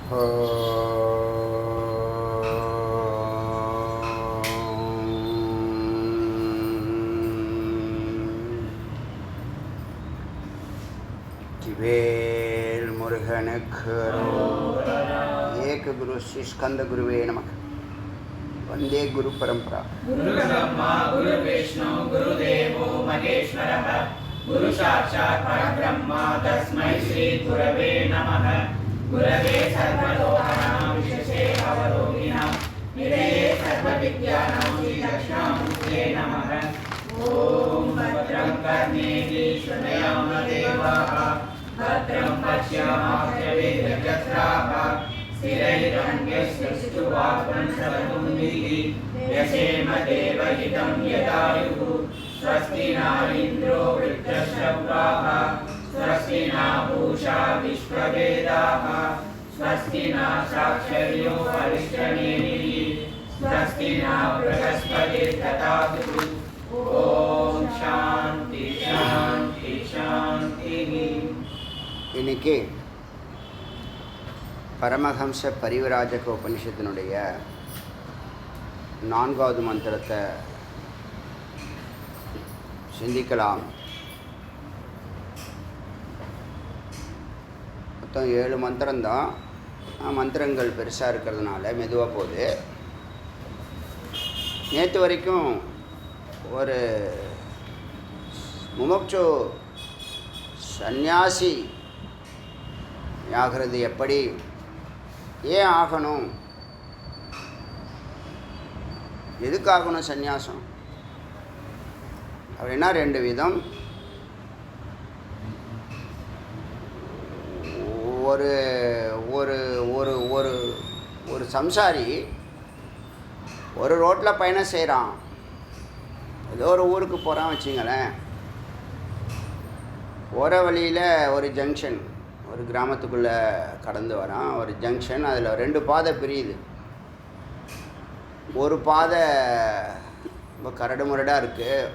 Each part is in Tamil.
वेल मुरुगनुक्कु एक गुरु श्री स्कंद गुरुवे नमः। वंदे गुरु परंपरा। गुरु ब्रह्मा गुरु विष्णु गुरुदेवो महेश्वरः गुरु साक्षात् परब्रह्म तस्मै श्री गुरवे नमः। गुरवे सर्वलोकानां विशेषे अवरोगिणां निधये सर्वविद्यानां श्रीदक्षिणामूर्तये नमः। ॐ भद्रं कर्णेभिः शृणुयाम देवाः भद्रं पश्यामाक्षभिर्यजत्राः स्थिरैरङ्गैस्तुवाक्पञ्चतुण्डिः यशेम देवहितं यदायुः। स्वस्ति न इन्द्रो वृद्धश्रवाः स्वस्ति न पूषा विश्ववेदाः स्वस्ति न साक्षर्यो अरिष्टनेमिः स्वस्ति न बृहस्पतिर्दधातु। ओम शांति शांति शांति। இன்னைக்கு பரமஹம்ச பரிவிராஜக உபனிஷத்தினுடைய 4வது மந்திரத்தை சிந்திக்கலாம். மொத்தம் 7 மந்திரம்தான். மந்திரங்கள் பெருசாக இருக்கிறதுனால மெதுவாக போகுது. நேற்று வரைக்கும் ஒரு முமுட்சு சந்நியாசி ஆகிறது எப்படி, ஏன் ஆகணும், எதுக்காகணும் சந்நியாசம் அப்படின்னா 2 விதம். ஒரு ஒரு ஒரு ஒரு ஒரு சம்சாரி ஒரு ரோட்டில் பயணம் செய்கிறான். ஏதோ ஒரு ஊருக்கு போகிறான் வச்சுங்களேன். போகிற வழியில் ஒரு ஜங்ஷன், ஒரு கிராமத்துக்குள்ளே கடந்து வரான். ஒரு ஜங்ஷன், அதில் 2 பாதை பிரியுது. ஒரு பாதை ரொம்ப கரடு முரடாக இருக்குது,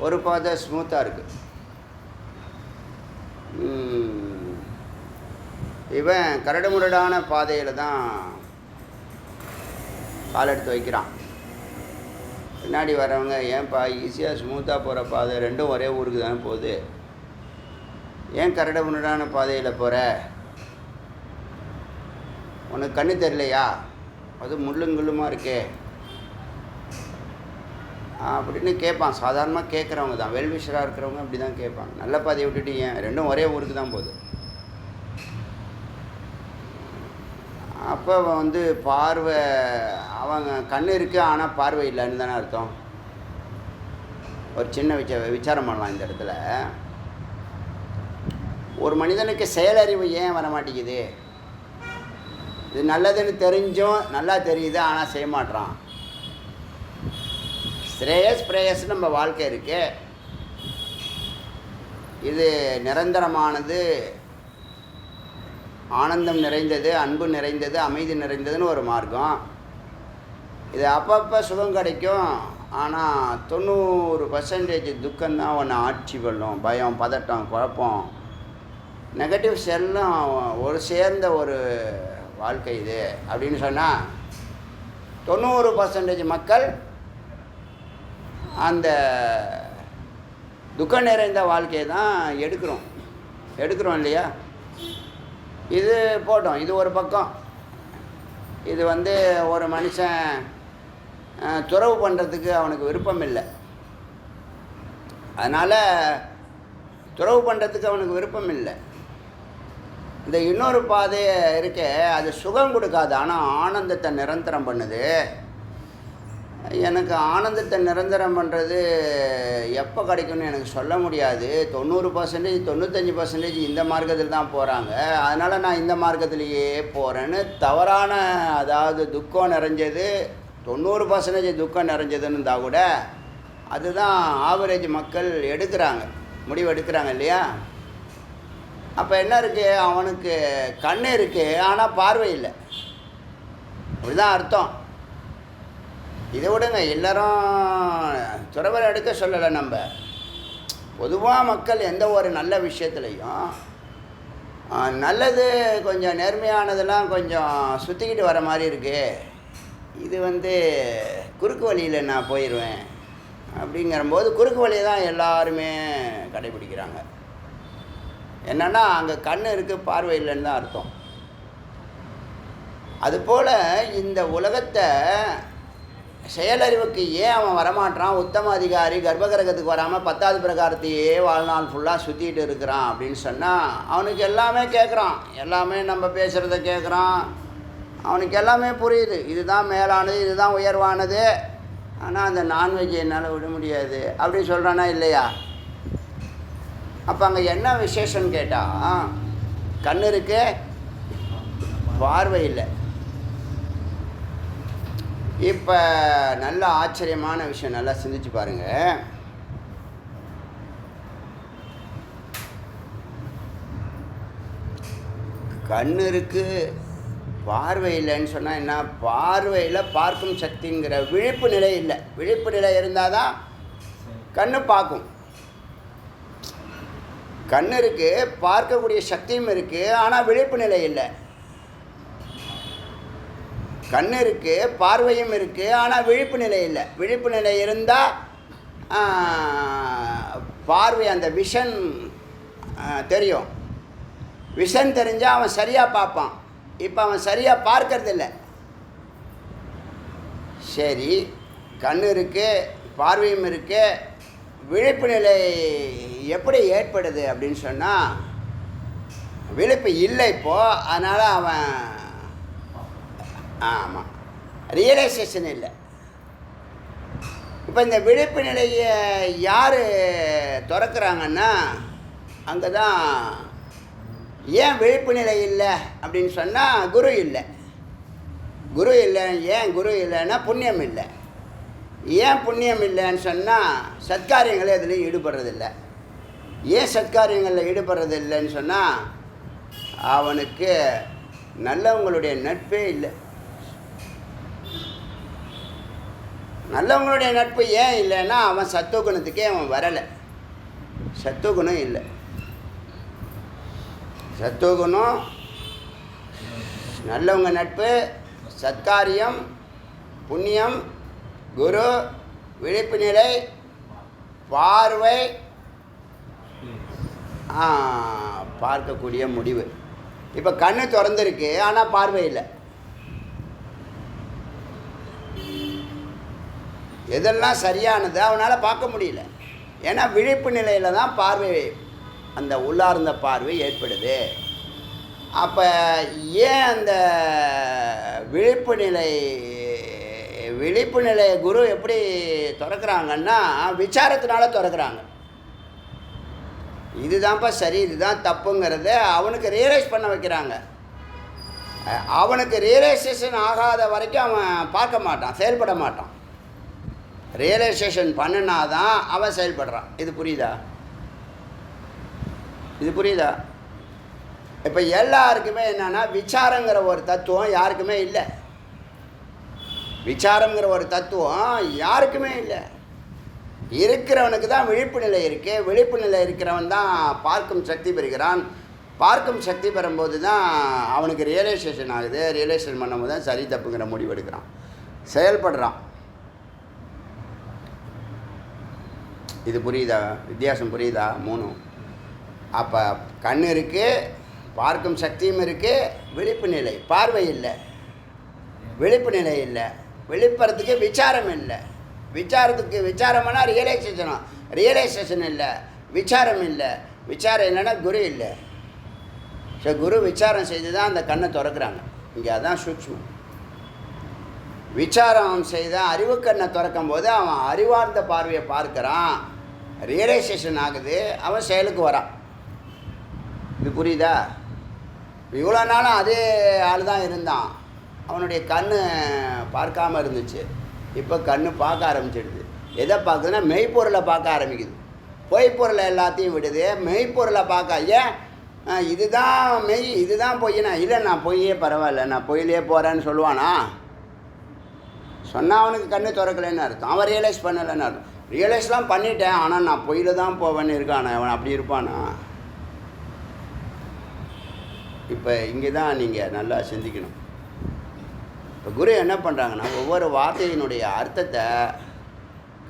ஒரு பாதை ஸ்மூத்தாக இருக்குது. இவன் கரடு முரடான பாதையில் தான் கால் எடுத்து வைக்கிறான். பின்னாடி வரவங்க, ஏன்ப்பா ஈஸியாக ஸ்மூத்தாக போகிற பாதை 2ம் ஒரே ஊருக்கு தானே போகுது, ஏன் கரடு முரடான பாதையில் போகிற, உனக்கு கண்ணு தெரியலையா, அது முள்ளுங்குள்ளுமாக இருக்கே அப்படின்னு கேட்பான். சாதாரணமாக கேட்குறவங்க தான், வெல்விஷராக இருக்கிறவங்க அப்படி தான் கேட்பாங்க. நல்ல பாதையை விட்டுட்டு ஏன், 2ம் ஒரே ஊருக்கு தான் போகுது. அப்போ பார்வை, அவங்க கண் இருக்குது ஆனால் பார்வை இல்லைன்னு தானே அர்த்தம். ஒரு சின்ன விசாரம் பண்ணலாம் இந்த இடத்துல. ஒரு மனிதனுக்கு செயலறிவு ஏன் வர மாட்டேங்குது? இது நல்லதுன்னு தெரிஞ்சும் நல்லா தெரியுது ஆனால் செய்ய மாட்றான். ஸ்ரேயஸ் பிரேயஸ் நம்ம வாழ்க்கை இருக்கு, இது நிரந்தரமானது, ஆனந்தம் நிறைந்தது, அன்பு நிறைந்தது, அமைதி நிறைந்ததுன்னு ஒரு மார்க்கம். இது அப்பப்போ சுகம் கிடைக்கும், ஆனால் 90% துக்கம்தான் ஒன்று ஆட்சி பண்ணும். பயம், பதட்டம், குழப்பம், நெகட்டிவ்ஸ் எல்லாம் ஒரு சேர்ந்த ஒரு வாழ்க்கை இது அப்படின்னு சொன்னால் 90% மக்கள் அந்த துக்கம் நிறைந்த வாழ்க்கையை தான் எடுக்கிறோம் இல்லையா? இது போட்டோம், இது ஒரு பக்கம். இது ஒரு மனுஷன் துறவு பண்ணுறதுக்கு அவனுக்கு விருப்பம் இல்லை, அதனால் துறவு பண்ணுறதுக்கு அவனுக்கு விருப்பம் இல்லை. இந்த இன்னொரு பாதை இருக்க, அது சுகம் கொடுக்காது ஆனால் ஆனந்தத்தை நிரந்தரம் பண்ணுது. எனக்கு ஆனந்தத்தை நிரந்தரம் பண்ணுறது எப்போ கிடைக்கும்னு எனக்கு சொல்ல முடியாது. 90% 95% இந்த மார்க்கத்தில் தான் போகிறாங்க, அதனால் நான் இந்த மார்க்கத்திலேயே போகிறேன்னு தவறான, அதாவது துக்கம் நிறைஞ்சது 90% துக்கம் நிறைஞ்சதுன்னு இருந்தால் கூட அதுதான் ஆவரேஜ் மக்கள் முடிவு எடுக்கிறாங்க இல்லையா? அப்போ என்ன இருக்குது, அவனுக்கு கண் இருக்குது ஆனால் பார்வை இல்லை, அப்படிதான் அர்த்தம். இதை விடுங்க, எல்லோரும் துறவரை எடுக்க சொல்லலை. நம்ம பொதுவாக மக்கள் எந்த ஒரு நல்ல விஷயத்துலையும் நல்லது கொஞ்சம் நேர்மையானதெல்லாம் கொஞ்சம் சுற்றிக்கிட்டு வர மாதிரி இருக்குது. இது குறுக்கு வழியில் நான் போயிடுவேன் அப்படிங்கிறம்போது குறுக்கு வழியை தான் எல்லாருமே கடைபிடிக்கிறாங்க. என்னென்னா அங்கே கண் இருக்குது, பார்வை இல்லைன்னு தான் அர்த்தம். அதுபோல் இந்த உலகத்தை செயலறிவுக்கு ஏன் அவன் வரமாட்டான், உத்தம அதிகாரி கர்ப்பகிரகத்துக்கு வராமல் 10வது பிரகாரத்தையே வாழ்நாள் ஃபுல்லாக சுற்றிட்டு இருக்கிறான் அப்படின்னு சொன்னால் அவனுக்கு எல்லாமே கேட்குறான், எல்லாமே நம்ம பேசுகிறத கேட்குறான், அவனுக்கு எல்லாமே புரியுது, இதுதான் மேலானது, இதுதான் உயர்வானது. ஆனால் அந்த நான்வெஜ் என்னால் விட முடியாது அப்படின்னு சொல்கிறானா இல்லையா? அப்போ அங்கே என்ன விசேஷம்னு கேட்டால் கண் இருக்கு, பார்வை இல்லை. இப்போ நல்ல ஆச்சரியமான விஷயம், நல்லா சிந்திச்சு பாருங்கள். கண் இருக்குது, பார்வை இல்லைன்னு சொன்னால் என்ன? பார்வையில் பார்க்கும் சக்திங்கிற விழிப்பு நிலை இல்லை. விழிப்பு நிலை இருந்தால் தான் கண் பார்க்கும். கண் இருக்குது, பார்க்கக்கூடிய சக்தியும் இருக்குது, ஆனால் விழிப்பு நிலை இல்லை. கண் இருக்குது, பார்வையும் இருக்குது, ஆனால் விழிப்பு நிலை இல்லை. விழிப்பு நிலை இருந்தால் பார்வை அந்த விஷன் தெரியும். விஷன் தெரிஞ்சால் அவன் சரியாக பார்ப்பான். இப்போ அவன் சரியாக பார்க்கறதில்ல. சரி, கண் இருக்குது, பார்வையும் இருக்குது, விழிப்பு நிலை எப்படி ஏற்படுது அப்படின்னு சொன்னால் விழிப்பு இல்லை இப்போது. அதனால் அவன் ஆமாம் ரியலைசேஷன் இல்லை. இப்போ இந்த விழிப்பு நிலையை யார் திறக்கிறாங்கன்னா அங்கே தான். ஏன் விழிப்பு நிலை இல்லை அப்படின்னு சொன்னால் குரு இல்லை. குரு இல்லை. ஏன் குரு இல்லைன்னா புண்ணியம் இல்லை. ஏன் புண்ணியம் இல்லைன்னு சொன்னால் சத்காரியங்களே அதுலேயும் ஈடுபடுறதில்லை. ஏன் சத்காரியங்களில் ஈடுபடுறதில்லைன்னு சொன்னால் அவனுக்கு நல்லவங்களுடைய நட்பே இல்லை. நல்லவங்களுடைய நட்பு ஏன் இல்லைன்னா அவன் சத்துவகுணத்துக்கே அவன் வரலை. சத்துவகுணம் இல்லை. சத்துவகுணம், நல்லவங்க நட்பு, சத்காரியம், புண்ணியம், குரு, விழிப்பு நிலை, பார்வை, பார்க்கக்கூடிய முடிவு. இப்போ கண்ணு திறந்துருக்கு, ஆனால் பார்வை இல்லை. எதெல்லாம் சரியானது அவனால் பார்க்க முடியல. ஏன்னா விழிப்பு நிலையில் தான் பார்வை, அந்த உள்ளார்ந்த பார்வை ஏற்படுது. அப்போ ஏன் அந்த விழிப்பு நிலை குரு எப்படி திறக்கிறாங்கன்னா விசாரத்தினால திறக்கிறாங்க. இதுதான்ப்பா சரி, இதுதான் தப்புங்கிறத அவனுக்கு ரியலைஸ் பண்ண வைக்கிறாங்க. அவனுக்கு ரியலைசேஷன் ஆகாத வரைக்கும் அவன் பார்க்க மாட்டான், செயல்பட மாட்டான். ரியலைசேஷன் பண்ணினாதான் அவன் செயல்படுறான். இது புரியுதா? இது புரியுதா? இப்போ எல்லாருக்குமே என்னென்னா விசாரங்கிற ஒரு தத்துவம் யாருக்குமே இல்லை. விசாரங்கிற ஒரு தத்துவம் யாருக்குமே இல்லை. இருக்கிறவனுக்கு தான் விழிப்பு நிலை இருக்குது. விழிப்பு நிலை இருக்கிறவன் தான் பார்க்கும் சக்தி பெறுகிறான். பார்க்கும் சக்தி பெறும்போது தான் அவனுக்கு ரியலைசேஷன் ஆகுது. ரியலைசேஷன் பண்ணும்போது தான் சரி தப்புங்கிற முடிவு எடுக்கிறான், செயல்படுறான். இது புரியுதா? வித்தியாசம் புரியுதா? 3. அப்போ கண் இருக்குது, பார்க்கும் சக்தியும் இருக்குது, விழிப்பு நிலை, பார்வை இல்லை, விழிப்பு நிலை இல்லை. விழிப்பறதுக்கு விசாரம் இல்லை. விசாரத்துக்கு விசாரம்னா ரியலைசேஷன் இல்லை, விசாரம் இல்லை. விசாரம் இல்லைன்னா குரு இல்லை. ஸோ குரு விசாரம் செய்து தான் அந்த கண்ணை திறக்கிறாங்க. இங்கே அதான் சூட்சுமம். விசாரம் செய்த அறிவு கண்ணை திறக்கும் போது அவன் அறிவார்ந்த பார்வையை பார்க்குறான், ரியலைசேஷன் ஆகுது, அவன் செயலுக்கு வரான். இது புரியுதா? இவ்வளோ நாளும் அதே ஆள் தான் இருந்தான். அவனுடைய கண் பார்க்காம இருந்துச்சு. இப்போ கண் பார்க்க ஆரம்பிச்சிடுது. எதை பார்க்குதுன்னா மெய்ப்பொருளை பார்க்க ஆரம்பிக்குது. பொய்ப்பொருளை எல்லாத்தையும் விடுது, மெய்ப்பொருளை பார்க்க. ஏன் இதுதான் மெய், இதுதான் பொய்னா? இல்லை, நான் பொய்யே பரவாயில்ல, நான் பொய்யிலே போகிறேன்னு சொல்லுவானா? சொன்னால் அவனுக்கு கண்ணு திறக்கலைன்னு அர்த்தம். அவன் ரியலைஸ் பண்ணலைன்னு அர்த்தம். ரியலைஸ்லாம் பண்ணிட்டேன், ஆனால் நான் பொய்யில் தான் போவேன்னு இருக்கானே, அவன் அப்படி இருப்பானா? இப்போ இங்கே தான் நீங்கள் நல்லா சிந்திக்கணும். இப்போ குரு என்ன பண்ணுறாங்கன்னா, ஒவ்வொரு வார்த்தையினுடைய அர்த்தத்தை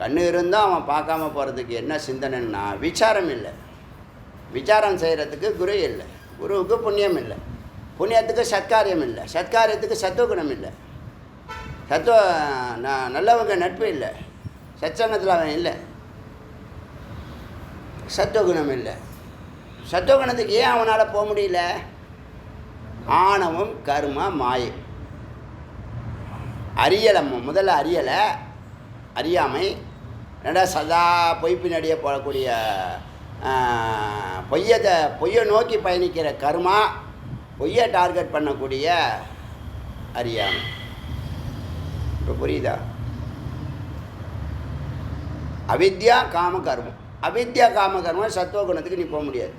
கண்ணு இருந்தால் அவன் பார்க்காம போகிறதுக்கு என்ன சிந்தனைன்னா, விசாரம் இல்லை. விசாரம் செய்கிறதுக்கு குரு இல்லை. குருவுக்கு புண்ணியம் இல்லை. புண்ணியத்துக்கு சத்காரியம் இல்லை. சத்காரியத்துக்கு சத்துவகுணம் இல்லை. நல்லவங்க நட்பு இல்லை. சச்சங்கத்தில் அவன் இல்லை. சத்துவகுணம் இல்லை. சத்துவகுணத்துக்கு ஏன் அவனால் போக முடியல? ஆணவம், கர்ம, மாயை. முதல்ல அறியலை, அறியாமை. ரெண்டாவது சதா பொய் பின்னாடியே போகக்கூடிய பொய்யை நோக்கி பயணிக்கிற கர்மா, பொய்யை டார்கெட் பண்ணக்கூடிய அறியாமை. இப்போ புரியுதா? அவித்யா காம கர்மம். அவித்யா காம கர்மம் சத்துவகுணத்துக்கு நீ போக முடியாது.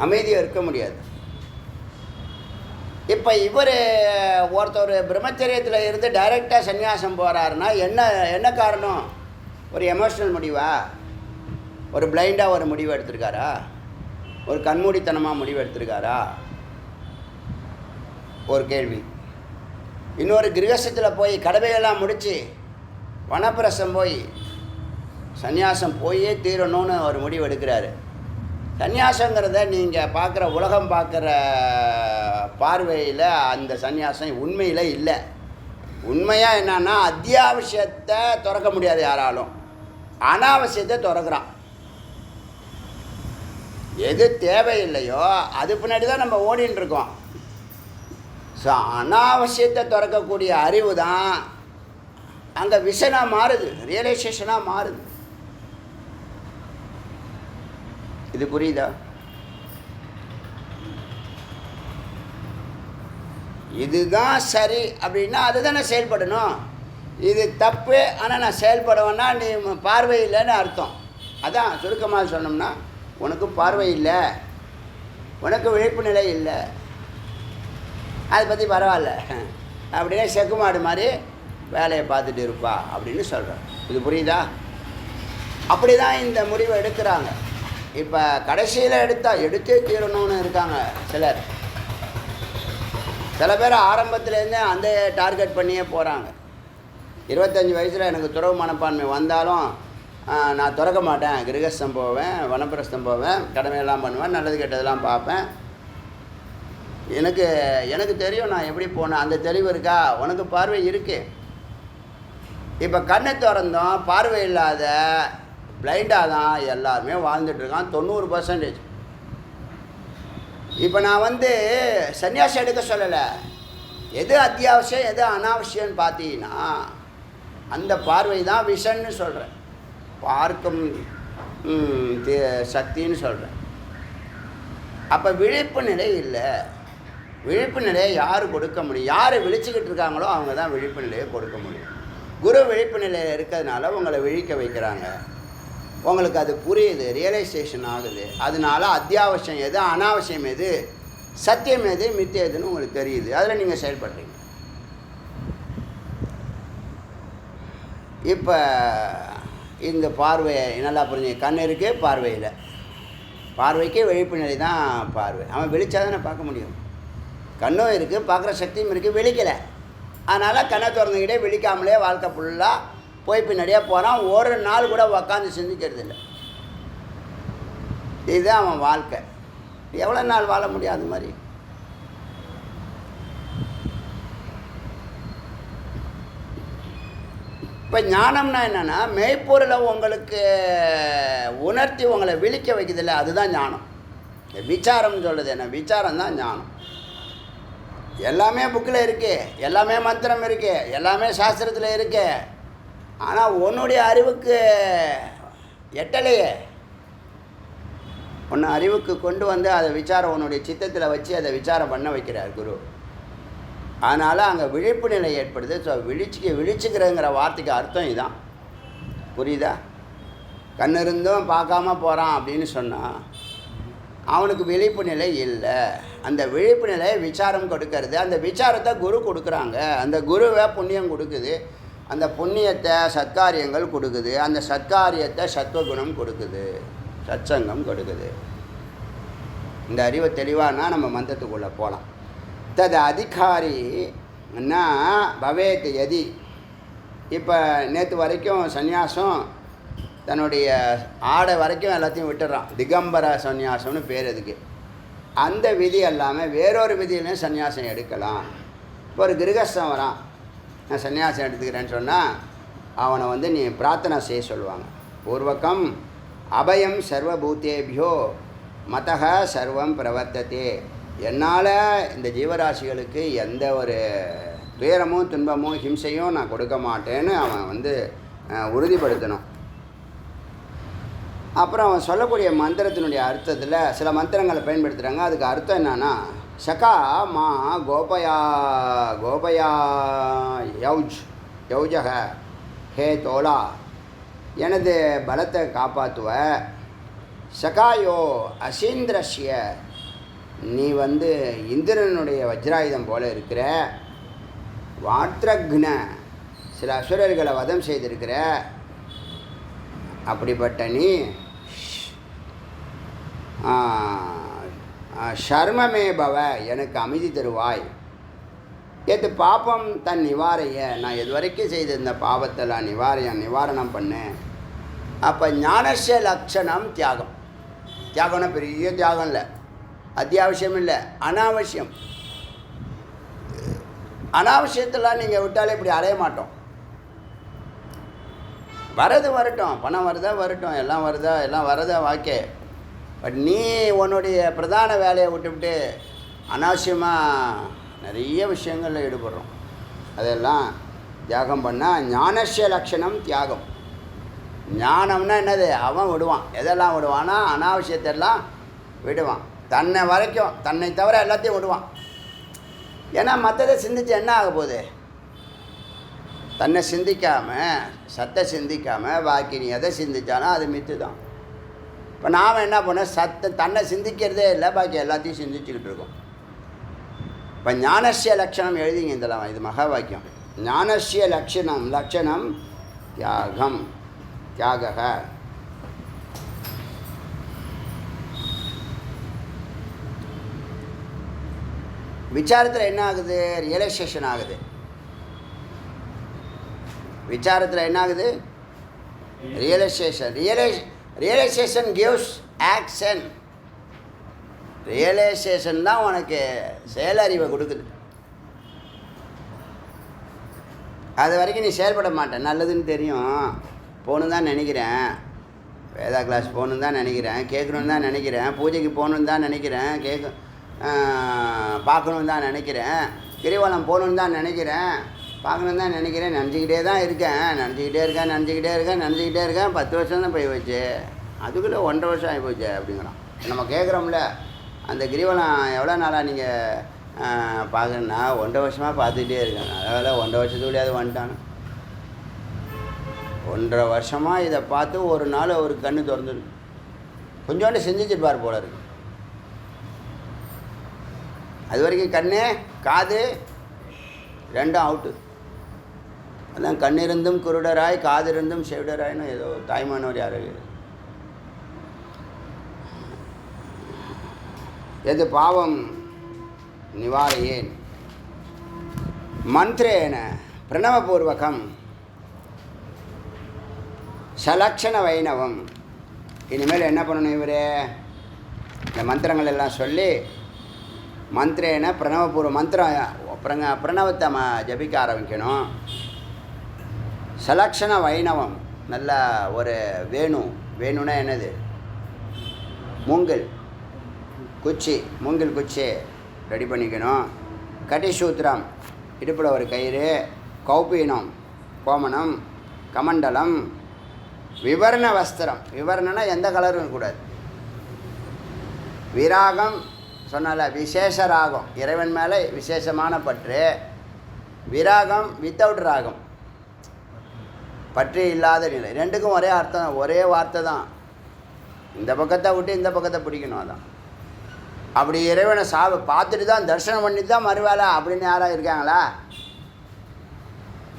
அமைதியாக இருக்க முடியாது. இப்போ இவர் ஒருத்தர் பிரம்மச்சரியத்தில் இருந்து டைரெக்டாக சன்னியாசம் போகிறாருன்னா என்ன காரணம்? ஒரு எமோஷ்னல் முடிவா? ஒரு பிளைண்டாக ஒரு முடிவு எடுத்திருக்காரா? ஒரு கண்மூடித்தனமாக முடிவு எடுத்திருக்காரா? ஒரு கேள்வி. இன்னொரு கிரகஸ்தத்தில் போய் கடமையெல்லாம் முடித்து வனப்பிரசம் போய் சன்னியாசம் போயே தீரணும்னு ஒரு முடிவு எடுக்கிறாரு. சன்னியாசங்கிறத நீங்கள் பார்க்குற உலகம் பார்க்குற பார்வையில் அந்த சன்னியாசம் உண்மையில் இல்லை. உண்மையாக என்னன்னா, அத்தியாவசியத்தை திறக்க முடியாது யாராலும், அனாவசியத்தை திறக்கிறான். எது தேவையில்லையோ அது பின்னாடி தான் நம்ம ஓடின்னு இருக்கோம். ஸோ அனாவசியத்தை திறக்கக்கூடிய அறிவு தான் அங்கே விஷனாக மாறுது, ரியலைசேஷனாக மாறுது. இது புரியுதா? இதுதான் சரி அப்படின்னா அதுதானே செயல்படணும். இது தப்பு ஆனால் நான் செயல்படுவேன்னா நீ பார்வை இல்லைன்னு அர்த்தம். அதான் சுருக்கமாக சொன்னோம்னா, உனக்கு பார்வை இல்லை, உனக்கு விழிப்பு நிலை இல்லை, அதை பற்றி பரவாயில்ல அப்படின்னா செக்கு மாடு மாதிரி வேலையை பார்த்துட்டு இருப்பா அப்படின்னு சொல்கிறேன். இது புரியுதா? அப்படி தான் இந்த முடிவை எடுக்கிறாங்க. இப்போ கடைசியில் எடுத்தே தீரணும்னு இருக்காங்க சிலர். சில பேர் ஆரம்பத்துலேருந்தே அந்த டார்கெட் பண்ணியே போகிறாங்க. 25 வயசில் எனக்கு துறவு மனப்பான்மை வந்தாலும் நான் திறக்க மாட்டேன், கிரகஸ்தம் போவேன், வனப்பிரஸ்தம் போவேன், கடமையெல்லாம் பண்ணுவேன், நல்லது கெட்டதெல்லாம் பார்ப்பேன், எனக்கு தெரியும் நான் எப்படி போனேன், அந்த தெளிவு இருக்கா? உனக்கு பார்வை இருக்கு. இப்போ கண்ணை திறந்தோம், பார்வை இல்லாத பிளைண்டாக தான் எல்லாருமே வாழ்ந்துட்டுருக்கான் 90%. இப்போ நான் சன்னியாசம் எடுக்க சொல்லலை. எது அத்தியாவசியம் எது அனாவசியம்னு பார்த்தீங்கன்னா அந்த பார்வை தான் விஷன்னு சொல்கிறேன், பார்க்கும் சக்தின்னு சொல்கிறேன். அப்போ விழிப்பு நிலை இல்லை. விழிப்பு நிலையை யார் கொடுக்க முடியும்? யார் விழிச்சுக்கிட்டு இருக்காங்களோ அவங்க தான் விழிப்பு நிலையை கொடுக்க முடியும். குரு விழிப்பு நிலையில் இருக்கிறதுனால உங்களை விழிக்க வைக்கிறாங்க. உங்களுக்கு அது புரியுது, ரியலைசேஷன் ஆகுது. அதனால அத்தியாவசியம் எது, அனாவசியம் எது, சத்தியம் எது, மித்தியம் எதுன்னு உங்களுக்கு தெரியுது. அதில் நீங்கள் செயல்படுறீங்க. இப்போ இந்த பார்வையை நல்லா புரிஞ்சு, கண் இருக்குது, பார்வையில், பார்வைக்கு விழிப்பு நிலை தான் பார்வை. அவன் விழிச்சாதானே பார்க்க முடியும். கண்ணும் இருக்குது, பார்க்குற சக்தியும் இருக்குது, விழிக்கலை. அதனால் கண்ணை திறந்துக்கிட்டே விழிக்காமலே வாழ்க்கை ஃபுல்லாக போய் பின்னாடியே போகிறான். ஒரு நாள் கூட உக்காந்து சிந்திக்கிறது இல்லை. இதுதான் அவன் வாழ்க்கை. எவ்வளோ நாள் வாழ முடியும் அது மாதிரி? இப்போ ஞானம்னா என்னென்னா, மெய்ப்பொருளை உங்களுக்கு உணர்த்தி உங்களை விழிக்க வைக்கிறதில்ல, அதுதான் ஞானம். விசாரம்னு சொல்லுது என்ன? விசாரம் தான் ஞானம். எல்லாமே புக்கில் இருக்குது, எல்லாமே மந்திரம் இருக்குது, எல்லாமே சாஸ்திரத்தில் இருக்குது. ஆனால் உன்னுடைய அறிவுக்கு எட்டலையே. உன்னை அறிவுக்கு கொண்டு வந்து அதை விசாரம் உன்னுடைய சித்தத்தில் வச்சு அதை விசாரம் பண்ண வைக்கிறார் குரு. அதனால் அங்கே விழிப்பு நிலை ஏற்படுது. ஸோ விழிச்சுக்கிறங்கிற வார்த்தைக்கு அர்த்தம் இதுதான். புரியுதா? கண் இருந்தும் பார்க்காம போகிறான் அப்படின்னு சொன்னால் அவனுக்கு விழிப்பு நிலை இல்லை. அந்த விழிப்பு நிலையை விசாரம் கொடுக்கறது. அந்த விசாரத்தை குரு கொடுக்குறாங்க. அந்த குருவை புண்ணியம் கொடுக்குது. அந்த புண்ணியத்தை சத்காரியங்கள் கொடுக்குது. அந்த சத்காரியத்தை சத்வகுணம் கொடுக்குது, சத்சங்கம் கொடுக்குது. இந்த அறிவை தெளிவானா நம்ம மந்திரத்துக்குள்ளே போகலாம். தது அதிகாரின்னா பவேத் எதி. இப்போ நேற்று வரைக்கும் சந்நியாசம் தன்னுடைய ஆடை வரைக்கும் எல்லாத்தையும் விட்டுடுறான். திகம்பர சந்நியாசம்னு பேர் அதுக்கு. அந்த விதி எல்லாமே வேறொரு விதியிலையும் சந்நியாசம் எடுக்கலாம். இப்போ ஒரு கிரகஸ்தன் வரான், நான் சன்னியாசம் எடுத்துக்கிறேன்னு சொன்னால் அவனை வந்து நீ பிரார்த்தனை செய்ய சொல்லுவாங்க. பூர்வகம் அபயம் சர்வபூத்தேபியோ மதக சர்வம் பிரவர்த்ததே. என்னால் இந்த ஜீவராசிகளுக்கு எந்த ஒரு துயரமும் துன்பமும் ஹிம்சையும் நான் கொடுக்க மாட்டேன்னு அவன் வந்து உறுதிப்படுத்தணும். அப்புறம் அவன் சொல்லக்கூடிய மந்திரத்தினுடைய அர்த்தத்தில் சில மந்திரங்களை பயன்படுத்துகிறாங்க. அதுக்கு அர்த்தம் என்னன்னா, சகா மா கோபயா கோபயா யௌஜக ஹே தோலா, எனது பலத்தை காப்பாற்றுவ. சகாயோ அசீந்திரஸ்ய, நீ வந்து இந்திரனுடைய வஜ்ராயுதம் போல இருக்கிற. வாத்ரக்ன, சில அசுரர்களை வதம் செய்திருக்கிற. அப்படிப்பட்ட நீ ஷர்மமே பவ, எனக்கு அமைதி தருவாய். எது பாப்பம் தன் நிவாரைய, நான் இது வரைக்கும் செய்த இந்த பாவத்தெல்லாம் நிவாரணம் பண்ணேன். அப்போ ஞானஸ்ய லட்சணம் தியாகம். தியாகம்னா பெரிய தியாகம் இல்லை, அத்தியாவசியம் இல்லை, அனாவசியம். அனாவசியத்தெல்லாம் நீங்கள் விட்டாலே இப்படி அலைய மாட்டோம். வரது வரட்டும், பணம் வருதா வரட்டும், எல்லாம் வருதா எல்லாம் வரதா வாக்கே. பட் நீ உன்னுடைய பிரதான வேலையை விட்டுவிட்டு அனாவசியமாக நிறைய விஷயங்களில் ஈடுபடுறோம். அதெல்லாம் தியாகம் பண்ணால் ஞானஸ்ய லட்சணம் தியாகம். ஞானம்னா என்னது? அவன் விடுவான். எதெல்லாம் விடுவான்னா அனாவசியத்தெல்லாம் விடுவான். தன்னை வரைக்கும், தன்னை தவிர எல்லாத்தையும் விடுவான். ஏன்னா மற்றதை சிந்திச்சு என்ன ஆக போகுது? தன்னை சிந்திக்காமல், சத்தை சிந்திக்காமல் பாக்கி நீ எதை சிந்திச்சாலும் அது மித்து தான். இப்போ நாம் என்ன பண்ணோம்? தன்னை சிந்திக்கிறதே இல்லை, பாக்கி எல்லாத்தையும் சிந்திச்சுக்கிட்டு இருக்கோம். இப்போ ஞானஸ்ய லட்சணம் எழுதிங்க இதெல்லாம், இது மகா வாக்கியம். ஞானஸ்ய லட்சணம் தியாகம், தியாக. விசாரத்தில் என்ன ஆகுது? ரியலைசேஷன் ஆகுது. விசாரத்தில் என்ன ஆகுது? Realisation gives action. ரியலைசேஷன் தான் உனக்கு செயலறிவை கொடுக்குது. அது வரைக்கும் நீ செயல்பட மாட்டேன். நல்லதுன்னு தெரியும், போகணுன்னு தான் நினைக்கிறேன், வேதா கிளாஸ் போகணுன்னு தான் நினைக்கிறேன், கேட்கணுன்னு தான் நினைக்கிறேன், பூஜைக்கு போகணுன்னு தான் நினைக்கிறேன், பார்க்கணுன்னு தான் நினைக்கிறேன், கிரிவலம் போகணுன்னு தான் நினைக்கிறேன், பார்க்கணுன்னு தான் நினைக்கிறேன், நினச்சிக்கிட்டே தான் இருக்கேன், நினச்சிக்கிட்டே இருக்கேன். 10 வருஷம் தான் போய் வச்சு, அதுக்குள்ளே 1.5 வருஷம் ஆகி போச்சு அப்படிங்கிறான். நம்ம கேட்குறோம்ல, அந்த கிரிவலம் எவ்வளோ நாளாக நீங்கள் பார்க்கணுன்னா 1.5 வருஷமாக பார்த்துக்கிட்டே இருக்கேன். அதனால் 1.5 வருஷத்துக்குள்ளேயாவது வந்துட்டானு. 1.5 வருஷமாக இதை பார்த்து ஒரு நாள் ஒரு கண்ணு திறந்துருக்கு. கொஞ்சோண்டு செஞ்சுச்சிருப்பார் போல இருக்கு. அது வரைக்கும் கண்ணு காது ரெண்டும் அவுட்டு. அதான் கண்ணிருந்தும் குருடராய் காதிருந்தும் செவிடராய்னு ஏதோ தாய்மானவர் யாரோ. எது பாவம் நிவாரையேன் மந்திரேன பிரணவபூர்வகம் சலக்ஷண வைணவம். இனிமேல் என்ன பண்ணணும்? இவரே இந்த மந்திரங்கள் எல்லாம் சொல்லி மந்திரேன பிரணவபூர்வ பிரணவத்தை ஜபிக்க ஆரம்பிக்கணும். சலக்ஷண வைணவம், நல்ல ஒரு வேணுன்னா என்னது? மூங்கில் குச்சி ரெடி பண்ணிக்கணும். கட்டிசூத்திரம், இடுப்பில் ஒரு கயிறு, கௌபீனம் கோமணம், கமண்டலம், விவரண வஸ்திரம். விவரணனா எந்த கலரும் இருக்கக்கூடாது. விராகம் சொன்னால விசேஷ ராகம், இறைவன் மேலே விசேஷமான பற்று. விராகம் வித்தவுட் ராகம், பற்று இல்லாத நிலை. ரெண்டுக்கும் ஒரே அர்த்தம், ஒரே வார்த்தை தான். இந்த பக்கத்தை விட்டு இந்த பக்கத்தை பிடிக்கணும். அதான் அப்படி இறைவனை பார்த்துட்டு தான் தரிசனம் பண்ணிட்டு தான் மறுவேளை அப்படின்னு யாராக இருக்காங்களா?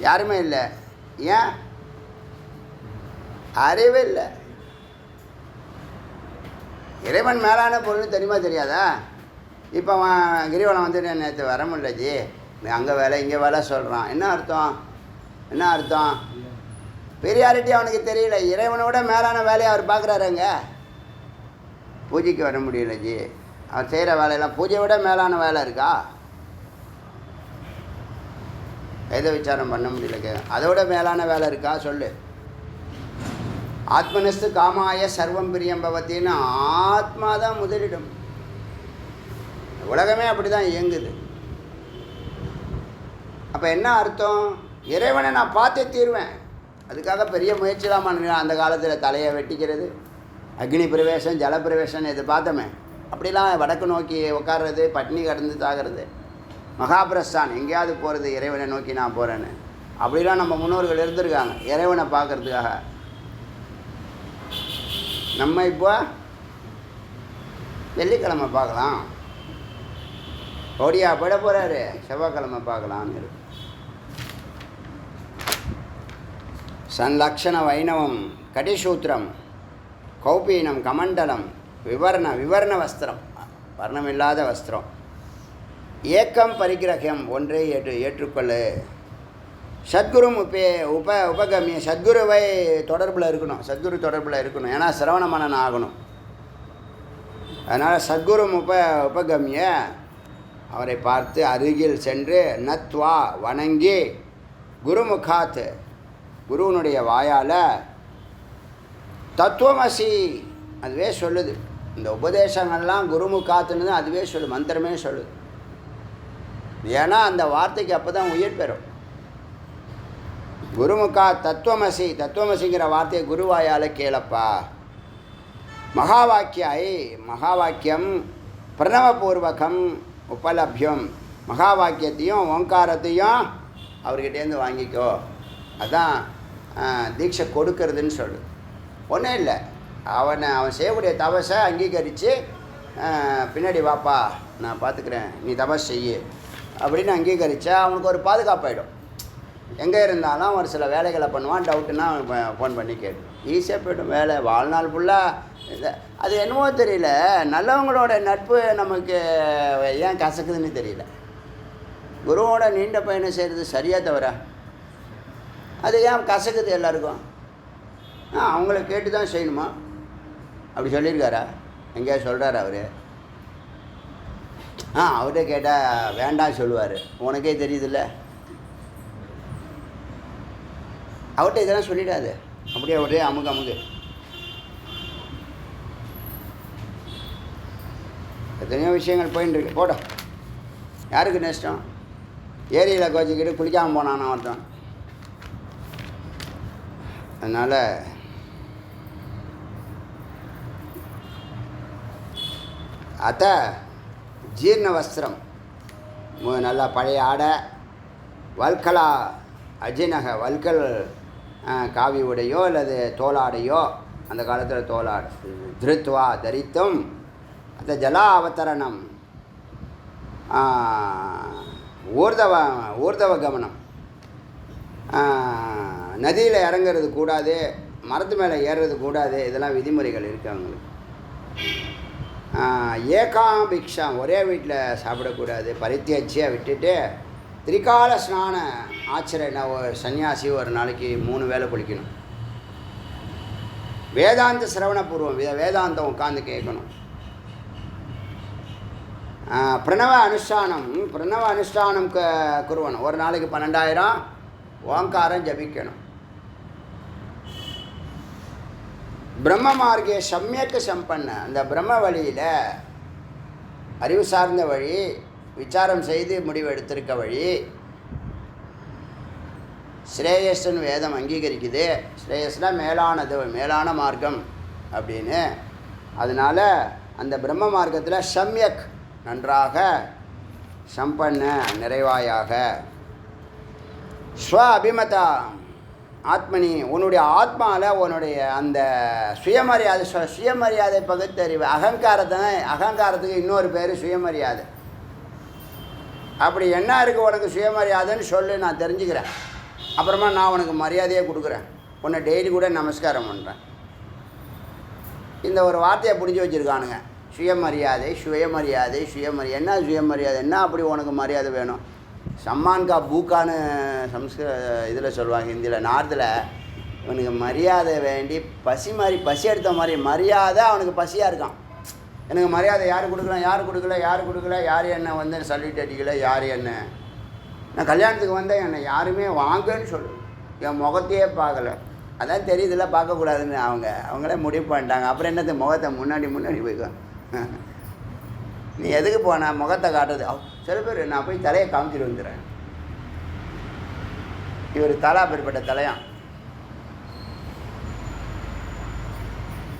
யாருமே இல்லை. ஏன்? அறிவு இல்லை. இறைவன் மேலான பொருள் தெரியுமா தெரியாதா? இப்போ அவன் கிரிவலம் வந்துட்டு நேற்று வர முடியலஜி, அங்கே வேலை இங்கே வேலை சொல்கிறான். என்ன அர்த்தம்? என்ன அர்த்தம்? பெரியாரிட்டி அவனுக்கு தெரியல. இறைவனோட மேலான வேலையை அவர் பார்க்குறாருங்க. பூஜைக்கு வர முடியல ஜி, அவர் செய்கிற வேலையெல்லாம் பூஜையை விட மேலான வேலை இருக்கா? வேத விசாரம் பண்ண முடியல, அதோட மேலான வேலை இருக்கா சொல்லு. ஆத்மனஸ்து காமாய சர்வம் பிரியம் பவத்தின்னு ஆத்மா தான் முதலிடம். உலகமே அப்படி தான் இயங்குது. அப்போ என்ன அர்த்தம்? இறைவனை நான் பார்த்தே தீர்வேன். அதுக்காக பெரிய முயற்சிலாம் பண்ணுறேன். அந்த காலத்தில் தலையை வெட்டிக்கிறது, அக்னி பிரவேசம், ஜல பிரவேசம், இது பார்த்தோமே. அப்படிலாம் வடக்கு நோக்கி உட்கார்றது, பட்னி கடந்து தாகிறது, மகாபிரஸ்தான் எங்கேயாவது போகிறது, இறைவனை நோக்கி நான் போகிறேன்னு. அப்படிலாம் நம்ம முன்னோர்கள் இருந்திருக்காங்க இறைவனை பார்க்கறதுக்காக. நம்ம இப்போ வெள்ளிக்கிழமை பார்க்கலாம், ஓடியா போயிட போகிறாரு, செவ்வாய்க்கிழமை பார்க்கலான்னு இருக்கு. சன்லக்ஷண வைணவம் கடிசூத்திரம் கௌபீனம் கமண்டலம் விவரண வஸ்திரம், வர்ணமில்லாத வஸ்திரம். ஏக்கம் பரிகிரகம், ஒன்றே ஏற்றுக்கொள்ளு. சத்குரு உபகமிய, சத்குருவை தொடர்பில் இருக்கணும், சத்குரு தொடர்பில் இருக்கணும். ஏன்னா சிரவண மனன் ஆகணும். அதனால் சத்குரு உபகமிய, அவரை பார்த்து அருகில் சென்று நத்வா வணங்கி, குருமுகாத், குருவனுடைய வாயால் தத்துவமசி அதுவே சொல்லுது. இந்த உபதேசங்கள்லாம் குருமுகாத்துன்னு அதுவே சொல்லுது, மந்திரமே சொல்லுது. ஏன்னா அந்த வார்த்தைக்கு அப்போ தான் உயிர் பெறும். குருமுகா தத்துவமசி, தத்துவமசிங்கிற வார்த்தையை குருவாயால் கேளப்பா. மகாவாக்கியம் பிரணவபூர்வகம் உபலப்யம், மகாவாக்கியத்தையும் ஓங்காரத்தையும் அவர்கிட்டேருந்து வாங்கிக்கோ. அதான் தீட்சை கொடுக்கறதுன்னு சொல்லு. ஒன்றும் இல்லை, அவன் செய்யக்கூடிய தபஸை அங்கீகரித்து பின்னாடி வாப்பா நான் பார்த்துக்கிறேன், நீ தபஸ் செய்யு அப்படின்னு அங்கீகரித்தா அவனுக்கு ஒரு பாதுகாப்பாயிடும். எங்கே இருந்தாலும் ஒரு சில வேலைகளை பண்ணுவான், டவுட்டுன்னா அவன் ஃபோன் பண்ணி கேட்டு ஈஸியாக போய்டும் வேலை. வாழ்நாள் ஃபுல்லாக அது என்னவோ தெரியல, நல்லவங்களோட நட்பு நமக்கு ஏன் கசக்குதுன்னு தெரியல. குருவோட நீண்ட பயணம் செய்கிறது சரியாக தவிர அது ஏன் கசக்குது எல்லாருக்கும்? அவங்கள கேட்டு தான் செய்யணுமா? அப்படி சொல்லியிருக்காரா? எங்கேயா சொல்கிறாரு அவர்? அவர்கிட்ட கேட்டால் வேண்டாம் சொல்லுவார். உனக்கே தெரியுதில்ல, அவர்கிட்ட இதெல்லாம் சொல்லிடாது. அப்படியே ஒரே அமுகு எத்தனையோ விஷயங்கள் போயின்னு இருக்கு. போட்டோம், யாருக்கு நஷ்டம்? ஏரியில் கோச்சிக்கிட்டு குளிக்காமல் போனான் ஒருத்தன். அதனால் ஜீர்ண வஸ்திரம், நல்லா பழைய ஆடை, வல்கலா அஜினக, வல்கல் காவி உடையோ அல்லது தோலாடையோ, அந்த காலத்தில் தோலாடு, திருத்வா தரித்தும், அந்த ஜலா அவதரணம், ஊர்தவ கமனம், நதியில் இறங்கிறது கூடாது, மரத்து மேலே ஏறுறது கூடாது. இதெல்லாம் விதிமுறைகள் இருக்குது அவங்களுக்கு. ஏகாபிக்ஷம், ஒரே வீட்டில் சாப்பிடக்கூடாது. பரித்தியச்சியாக விட்டுட்டு திரிகால ஸ்நான ஆச்சரண, ஒரு சன்னியாசி ஒரு நாளைக்கு 3 வேளை குளிக்கணும். வேதாந்த சிரவணபூர்வம், வேதாந்தம் உட்காந்து கேட்கணும். பிரணவ அனுஷ்டானம் குருவணும். ஒரு நாளைக்கு 12,000 ஓங்காரம் ஜபிக்கணும். பிரம்ம மார்க்கே சம்யக்கு சம்பன்ன, அந்த பிரம்ம வழியில் அறிவு சார்ந்த வழி, விசாரம் செய்து முடிவு எடுத்திருக்க வழி, ஸ்ரேயஸ்ன்னு வேதம் அங்கீகரிக்குது. ஸ்ரேயஸ்னால் மேலானது, மேலான மார்க்கம் அப்படின்னு. அதனால் அந்த பிரம்ம மார்க்கத்தில் சம்யக், நன்றாக, சம்பன்ன, நிறைவாயாக, ஸ்வ அபிமதா ஆத்மனி, உன்னுடைய ஆத்மாவில் உன்னுடைய அந்த சுயமரியாதை பகுத்தறிவு, அகங்காரத்துக்கு இன்னொரு பேர் சுயமரியாதை. அப்படி என்ன இருக்குது உனக்கு சுயமரியாதைன்னு சொல்லு, நான் தெரிஞ்சுக்கிறேன். அப்புறமா நான் உனக்கு மரியாதையே கொடுக்குறேன். உன்னை டெய்லி கூட நமஸ்காரம் பண்ணுறேன். இந்த ஒரு வார்த்தையை பிடிச்சி வச்சுருக்கானுங்க. சுயமரியாதை சுயமரியாதை சுயமரியாதை. என்ன சுயமரியாதை? என்ன அப்படி உனக்கு மரியாதை வேணும்? சம்மான்கா பூக்கான்னு இதில் சொல்லுவாங்க, ஹிந்தியில். நார்த்தில் இவனுக்கு மரியாதை வேண்டி பசி மாதிரி, பசி எடுத்த மாதிரி மரியாதை. அவனுக்கு பசியாக இருக்கான். எனக்கு மரியாதை யார் கொடுக்கலாம், யார் கொடுக்கல, யார் கொடுக்கல, யார் என்ன வந்து சொல்லிட்டு அடிக்கல, யார் என்ன. நான் கல்யாணத்துக்கு வந்தேன், என்னை யாருமே வாங்கன்னு சொல்லு, என் முகத்தையே பார்க்கல. அதான் தெரியுதுல்ல, பார்க்கக்கூடாதுன்னு அவங்களே முடிவு பண்ணிட்டாங்க. அப்புறம் என்னது, முகத்தை முன்னாடி போய்க்கோ. நீ எதுக்கு போன முகத்தை காட்டுறது? சில பேர் நான் போய் தலையை காமிச்சிட்டு வந்துடுறேன். இவர் தலா பெறப்பட்ட தலையான்.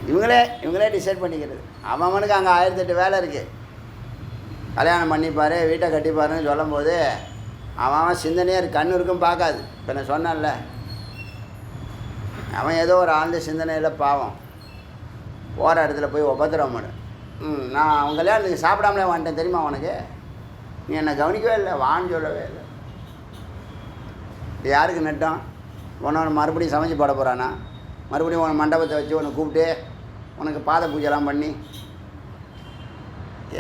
இவங்களே டிசைட் பண்ணிக்கிறது. அவனுக்கு அங்கே 1008 வேலை இருக்குது. கல்யாணம் பண்ணிப்பார், வீட்டை கட்டிப்பாருன்னு சொல்லும் போது அவன் சிந்தனையாக கண் இருக்கும், பார்க்காது. இப்போ நான் சொன்னேன்ல, அவன் ஏதோ ஒரு ஆழ்ந்த சிந்தனையில் பாவம் போகிற இடத்துல போய் உபத்திரம் பண்ணு. நான் அவன் கல்யாணத்துக்கு சாப்பிடாமலே வந்துட்டேன் தெரியுமா உனக்கு? நீ என்னை கவனிக்கவே இல்லை, வான்னு சொல்லவே இல்லை. இது யாருக்கு நட்டம்? உன்னை மறுபடியும் சமைச்சு போட போகிறானா? மறுபடியும் உன் மண்டபத்தை வச்சு உன்னை கூப்பிட்டு உனக்கு பாத பூஜைலாம் பண்ணி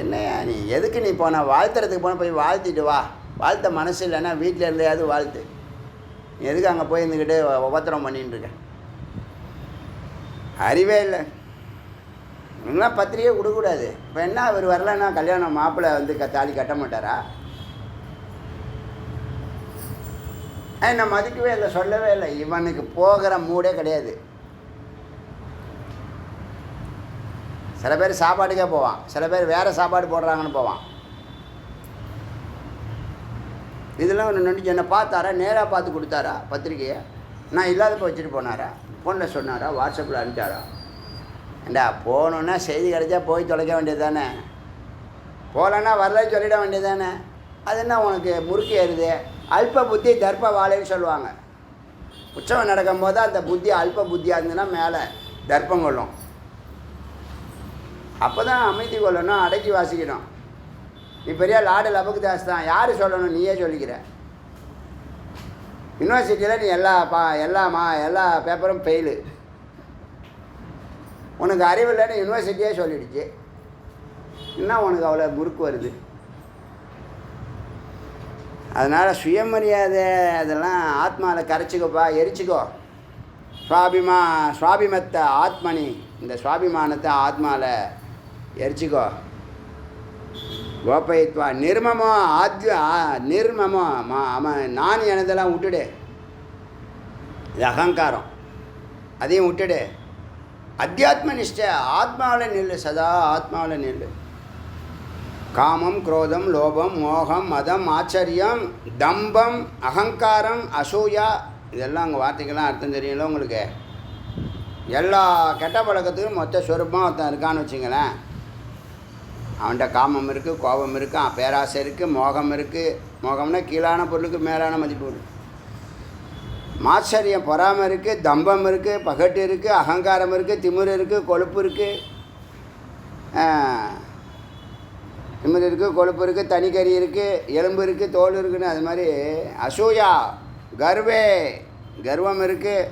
என்னையா நீ எதுக்கு நீ போன? வாழ்த்துறதுக்கு போன, போய் வாழ்த்திட்டு வா. வாழ்த்த மனசு இல்லைன்னா வீட்டில் இருந்தையாவது வாழ்த்து. நீ எதுக்கு அங்கே போய் இருந்துக்கிட்டு உபத்திரம் பண்ணின்னு இருக்க? அறிவே இல்லை. இவங்களாம் பத்திரிக்கை கொடுக்கக்கூடாது. இப்போ என்ன, அவர் வரலன்னா கல்யாணம் மாப்பிள்ளை வந்து தாலி கட்ட மாட்டாரா? என்னை மதிக்கவே இல்லை, சொல்லவே இல்லை. இவனுக்கு போகிற மூடே கிடையாது. சில பேர் சாப்பாட்டுக்கே போவான், சில பேர் வேறு சாப்பாடு போடுறாங்கன்னு போவான். இதெல்லாம் ஒன்று நினச்சி என்னை பார்த்தாரா, நேராக பார்த்து கொடுத்தாரா பத்திரிக்கையை? நான் இல்லாதப்போ வச்சுட்டு போனாரா? ஃபோனில் சொன்னாரா? வாட்ஸ்அப்பில் அனுப்பிச்சாரா? ஏண்டா போகணுன்னா செய்தி கிடைச்சா போய் தொலைக்க வேண்டியது தானே? போகலன்னா வரலன்னு சொல்லிட வேண்டியது தானே? அது என்ன உனக்கு முறுக்கி ஏறுது? அல்ப புத்தி தர்ப்ப வாழைன்னு சொல்லுவாங்க. உற்சவம் நடக்கும்போது அந்த புத்தி அல்ப புத்தியாக இருந்ததுன்னா மேலே தர்ப்பம் கொள்ளும். அப்போ தான் அமைதி கொள்ளணும், அடக்கி வாசிக்கணும். நீ பெரிய லாடு லபக்கு தாஸ் தான், யார் சொல்லணும்? நீயே சொல்லிக்கிற. யூனிவர்சிட்டியில் நீ எல்லா பேப்பரும் ஃபெயிலு. உனக்கு அறிவில்லைன்னு யூனிவர்சிட்டியே சொல்லிடுச்சு. இன்னும் உனக்கு அவ்வளோ முறுக்கு வருது. அதனால் சுயமரியாதை அதெல்லாம் ஆத்மாவில் கரைச்சிக்கோப்பா, எரிச்சிக்கோ. சுவாபிமத்தை ஆத்மனி, இந்த சுவாபிமானத்தை ஆத்மாவில் எரிச்சிக்கோ. கோபயித்வா நிர்மமோ நிர்மமோ நான் எனதெல்லாம் விட்டுடு. இது அகங்காரம், அதையும் விட்டுடு. அத்தியாத்ம நிஷ்டை, ஆத்மாவில் நில்லு, சதா ஆத்மாவில் நில்லு. காமம், குரோதம், லோபம், மோகம், மதம், ஆச்சரியம், தம்பம், அகங்காரம், அசூயா, இதெல்லாம் அங்கே வார்த்தைக்கெல்லாம் அர்த்தம் தெரியல உங்களுக்கு. எல்லா கெட்ட பழக்கத்துக்கும் மொத்த சொரூபமாக ஒருத்தன் இருக்கான்னு வச்சுங்களேன். அவன்கிட்ட காமம் இருக்குது, கோபம் இருக்குது, பேராசை இருக்குது, மோகம் இருக்குது. மோகம்னா கீழான பொருளுக்கு மேலான மதிப்பு இருக்குது. மாச்சரியம் பொறாமை இருக்குது, தம்பம் இருக்குது, பகட்டு இருக்குது, அகங்காரம் இருக்குது, திமிரு இருக்குது, கொழுப்பு இருக்குது. திமிரு இருக்குது, கொழுப்பு இருக்குது, தனிக்கறி இருக்குது, எலும்பு இருக்குது, தோல் இருக்குன்னு. அது மாதிரி அசூயா கர்வம் இருக்குது.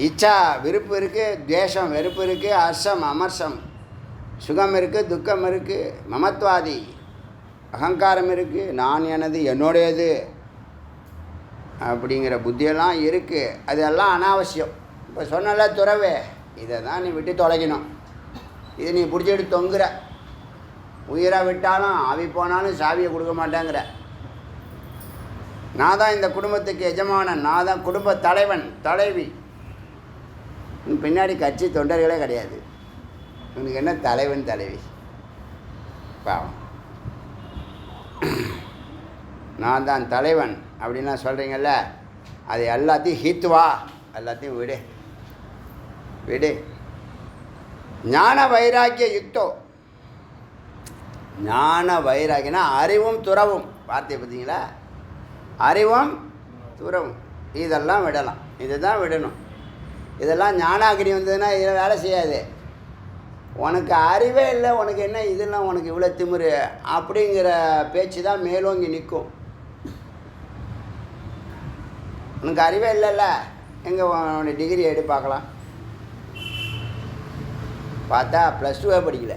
இச்சா விருப்பு இருக்குது, துவேஷம் வெறுப்பு இருக்குது, ஹர்ஷம் அமர்ஷம், சுகம் இருக்குது, துக்கம் இருக்குது, மமத்வாதி அகங்காரம் இருக்குது, நான் எனது என்னுடையது அப்படிங்கிற புத்தியெல்லாம் இருக்குது. அதெல்லாம் அனாவசியம். இப்போ சொன்னல துறவே, இதை தான் நீ விட்டு தொலைக்கணும். இது நீ பிடிச்சிட்டு தொங்குற. உயிரை விட்டாலும் ஆவி போனாலும் சாவியை கொடுக்க மாட்டேங்கிற. நான் தான் இந்த குடும்பத்துக்கு எஜமானன், நான் தான் குடும்ப தலைவன் தலைவி. பின்னாடி கட்சி தொண்டர்களே கிடையாது. உனக்கு என்ன தலைவன் தலைவி? பாவம். நான் தான் தலைவன் அப்படின்னா சொல்கிறீங்கல்ல, அது எல்லாத்தையும் ஹித்வா, எல்லாத்தையும் விடு. ஞான வைராக்கிய யுக்தோ. ஞான வைராக்கியனா அறிவும் துறவும். வார்த்தையை பார்த்தீங்களா? அறிவும் துறவும். இதெல்லாம் விடலாம், இதுதான் விடணும். இதெல்லாம் ஞானாகினி வந்ததுன்னா இதில் வேலை செய்யாது. உனக்கு அறிவே இல்லை, உனக்கு என்ன இதெல்லாம், உனக்கு இவ்வளோ திமிரு அப்படிங்கிற பேச்சு தான் மேலோங்கி நிற்கும். உனக்கு அறிவே இல்லைல்ல, எங்கே உன்னுடைய டிகிரி எடு பார்க்கலாம். பார்த்தா +2 படிக்கல.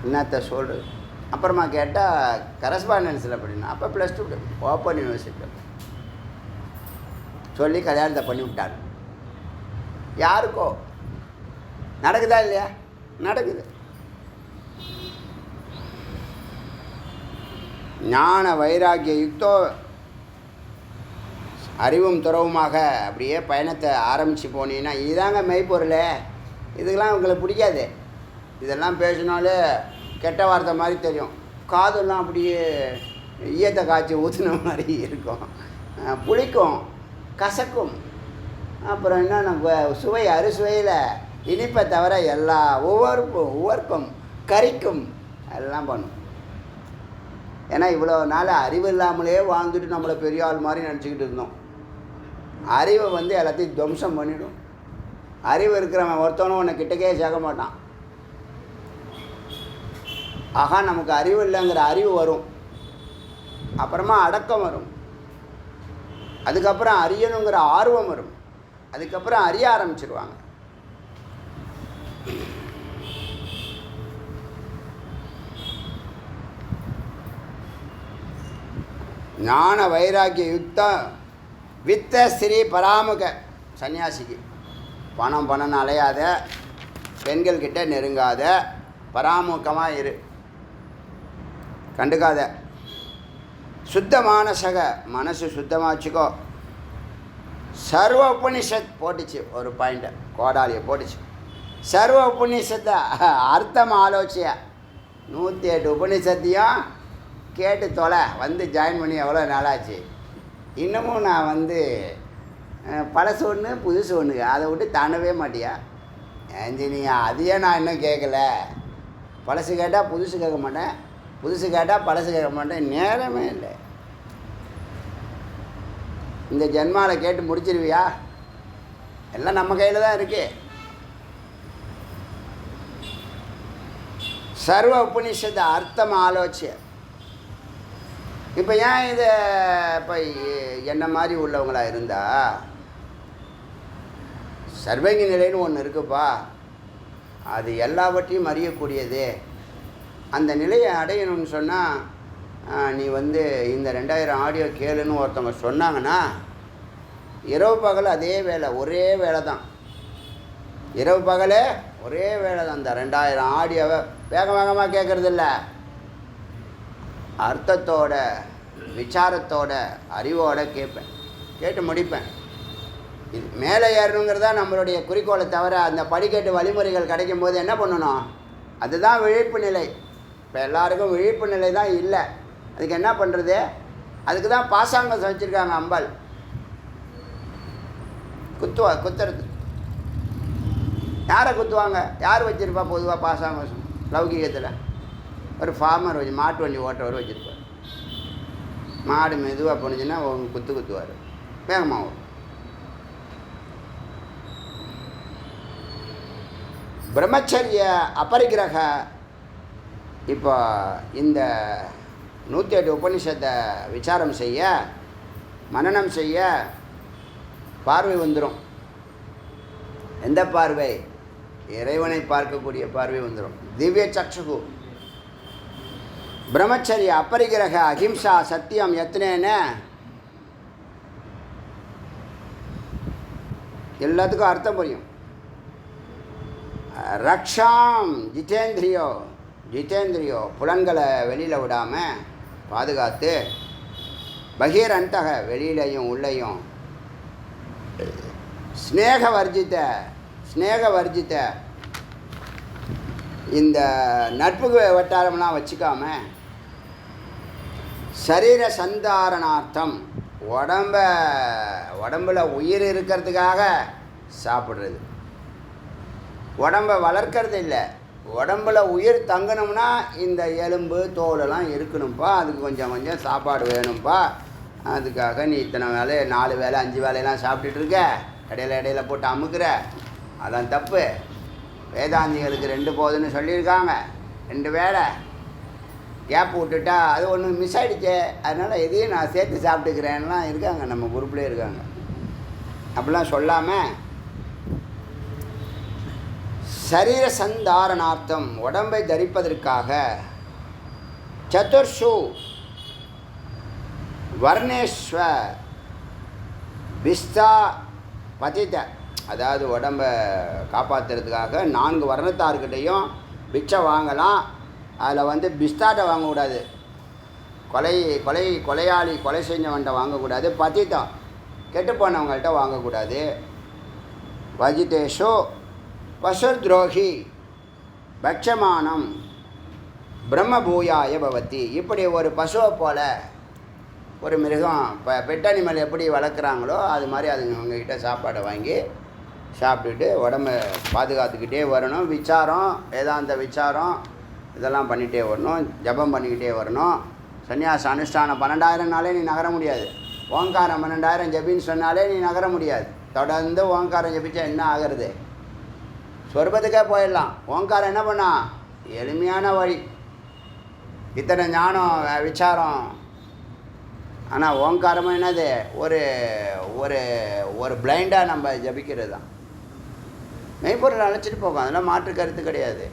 என்னத்த சொல்கிறது. அப்புறமா கேட்டால் கரஸ்பாண்டன்ஸில் படிக்கணும். அப்போ +2 ஓப்பன் யூனிவர்சிட்டியில் சொல்லி கல்யாணத்தை பண்ணி விட்டாங்க. யாருக்கோ நடக்குதா இல்லையா? நடக்குது. ஞான வைராக்கிய யுக்தோ அறிவும் துறவுமாக அப்படியே பயணத்தை ஆரம்பித்து போனீங்கன்னா இதுதாங்க மெய்ப்பொருள். இதுக்கெல்லாம் உங்களுக்கு பிடிக்காது. இதெல்லாம் பேசினாலே கெட்ட வார்த்தை மாதிரி தெரியும். காதெல்லாம் அப்படியே ஈயத்தை காய்ச்சி ஊற்றின மாதிரி இருக்கும். புளிக்கும், கசக்கும். அப்புறம் என்னென்ன சுவை அறுசுவையில் இனிப்பை தவிர எல்லா உவர்ப்பும் கரிக்கும் எல்லாம் பண்ணும். ஏன்னா இவ்வளோ நாள் அறிவு இல்லாமலே வாழ்ந்துட்டு நம்மளை பெரிய ஆள் மாதிரி நினச்சிக்கிட்டு இருந்தோம். அறிவை வந்து எல்லாத்தையும் துவம்சம் பண்ணிடும். அறிவு இருக்கிறவன் ஒருத்தவனும் உன்னை கிட்டக்கே சேர்க்க மாட்டான். ஆகா நமக்கு அறிவு இல்லைங்கிற அறிவு வரும். அப்புறமா அடக்கம் வரும். அதுக்கப்புறம் அறியணுங்கிற ஆர்வம் வரும். அதுக்கப்புறம் அறிய ஆரம்பிச்சிருவாங்க. ஞான வைராக்கிய யுக்தம் வித்த ஸ்ரீ பராமுக சன்னியாசிக்கு பணம்னு அலையாத, பெண்கள்கிட்ட நெருங்காத, பராமுகமாக இரு, கண்டுக்காத. சுத்தமான மனசு சுத்தமாக வச்சுக்கோ. சர்வ உபனிஷத் போட்டுச்சு ஒரு பாயிண்ட்டை, கோடாலியை போட்டுச்சு. சர்வ உபனிஷத்தை அர்த்தம் ஆலோசிய 108 உபனிஷத்தையும் கேட்டு தொலை. வந்து ஜாயின் பண்ணி எவ்வளோ நாளாச்சு. இன்னமும் நான் வந்து பழசு ஒன்று புதுசு ஒன்று அதை விட்டு தாண்டவே மாட்டியா ஏஞ்சினியா? அதையே நான் இன்னும் கேட்கல. பழசு கேட்டால் புதுசு கேட்க மாட்டேன், புதுசு கேட்டால் பழசு கேட்க மாட்டேன். நேரமே இல்லை. இந்த ஜென்மாவில் கேட்டு முடிச்சிருவியா? எல்லாம் நம்ம கையில் தான் இருக்கு. சர்வ உபனிஷத்து அர்த்தம் ஆலோசிய. இப்போ ஏன் இதை இப்போ என்ன மாதிரி உள்ளவங்களாக இருந்தால் சர்வங்க நிலைன்னு ஒன்று இருக்குப்பா. அது எல்லாவற்றையும் அறியக்கூடியது. அந்த நிலையை அடையணும்னு சொன்னால் நீ வந்து இந்த 2000 ஆடியோ கேளுன்னு ஒருத்தவங்க சொன்னாங்கன்னா இரவு பகல் அதே வேலை, ஒரே வேலை தான். இரவு பகலே ஒரே வேலை தான். அந்த 2000 ஆடியோவை வேகமாக கேட்குறதில்ல, அர்த்தத்தோட விசாரத்தோட அறிவோடு கேட்பேன், கேட்டு முடிப்பேன். இது மேலே ஏறணுங்கிறதா நம்மளுடைய குறிக்கோளை தவிர அந்த படிக்கட்டு வழிமுறைகள் கிடைக்கும் போது என்ன பண்ணணும்? அதுதான் விழிப்பு நிலை. இப்போ எல்லாருக்கும் விழிப்பு நிலை தான் இல்லை. அதுக்கு என்ன பண்ணுறது? அதுக்கு தான் பாசாங்கம் வச்சுருக்காங்க. அம்பாள் குத்துறது. யாரை குத்துவாங்க? யார் வச்சுருப்பா பொதுவாக பாசாங்கம் லௌகிகத்தில்? ஒரு ஃபார்மர் வச்சு மாட்டு வண்டி ஓட்டுறவர் வச்சுருப்பார். மாடு மெதுவாக போனுச்சுன்னா குத்துவார், வேகமாக வரும். பிரம்மச்சரிய அபரிகிரக. இப்போ இந்த 108 உபனிஷத்தை விசாரம் செய்ய, மனனம் செய்ய பார்வை வந்துடும். எந்த பார்வை? இறைவனை பார்க்கக்கூடிய பார்வை வந்துடும். திவ்ய சக்ஷுகு. பிரம்மச்சரிய அபரிகிரக அஹிம்சா சத்தியம் எத்தனைன்னு எல்லாத்துக்கும் அர்த்தம் புரியும். ரக்ஷாம் ஜிதேந்திரியோ புலன்களை வெளியில் விடாமல் பாதுகாத்து, பகீரந்தக வெளியிலையும் உள்ளேயும், ஸ்நேக வர்ஜித்த இந்த நட்பு வட்டாரம்லாம் வச்சுக்காம சரீர சந்தாரணார்த்தம் உடம்பில் உயிர் இருக்கிறதுக்காக சாப்பிட்றது. உடம்பை வளர்க்கறது இல்லை. உடம்பில் உயிர் தங்கணும்னா இந்த எலும்பு தோலெல்லாம் இருக்கணும்ப்பா. அதுக்கு கொஞ்சம் கொஞ்சம் சாப்பாடு வேணும்ப்பா. அதுக்காக நீ இத்தனை வேலை 4 வேலை 5 வேலையெல்லாம் சாப்பிட்டுட்டு இருக்க, இடையில போட்டு அமுக்குற. அதான் தப்பு. வேதாந்திகளுக்கு 2 போதுன்னு சொல்லியிருக்காங்க. 2 வேளை கேப் விட்டுட்டா அது ஒன்று மிஸ் ஆகிடுச்சே, அதனால் எதையும் நான் சேர்த்து சாப்பிட்டுக்கிறேன்லாம் இருக்காங்க, நம்ம குரூப்லேயே இருக்காங்க. அப்படிலாம் சொல்லாமல் சரீர சந்தாரணார்த்தம் உடம்பை தரிப்பதற்காக சதுர்ஷு வர்ணேஸ்வ விஸ்தா பதித, அதாவது உடம்பை காப்பாற்றுறதுக்காக 4 வர்ணத்தார்கிட்டையும் பிச்சை வாங்கலாம். அதில் பிஸ்தாட்டை வாங்கக்கூடாது, கொலையாளி கொலை செஞ்சவன்கிட்ட வாங்கக்கூடாது, பதித்தம் கெட்டு போனவங்கள்ட்ட வாங்கக்கூடாது. வஜிதேஷோ பசுர் துரோகி பட்சமானம் பிரம்மபூயாய பவதி. இப்படி ஒரு பசுவை போல் ஒரு மிருகம் பெட் அனிமல் எப்படி வளர்க்குறாங்களோ அது மாதிரி அதுங்கக்கிட்ட சாப்பாடை வாங்கி சாப்பிட்டுட்டு உடம்பை பாதுகாத்துக்கிட்டே வரணும். விசாரம், வேதாந்த விசாரம் இதெல்லாம் பண்ணிகிட்டே வரணும். ஜபம் பண்ணிக்கிட்டே வரணும். சன்னியாச அனுஷ்டானம் 12,000 நீ நகர முடியாது. ஓங்காரம் 12,000 ஜபின்னு சொன்னாலே நீ நகர முடியாது. தொடர்ந்து ஓங்காரம் ஜபிச்சா என்ன ஆகிறது? சொர்பத்துக்கே போயிடலாம். ஓங்காரம் என்ன பண்ணா? எளிமையான வழி. இத்தனை ஞானம் விசாரம். ஆனால் ஓங்காரமும் என்னது? ஒரு ஒரு ஒரு பிளைண்டாக நம்ம ஜபிக்கிறது தான். மெய்ப்பொருள் அழைச்சிட்டு போகும், அதெல்லாம் மாற்று கருத்து கிடையாது.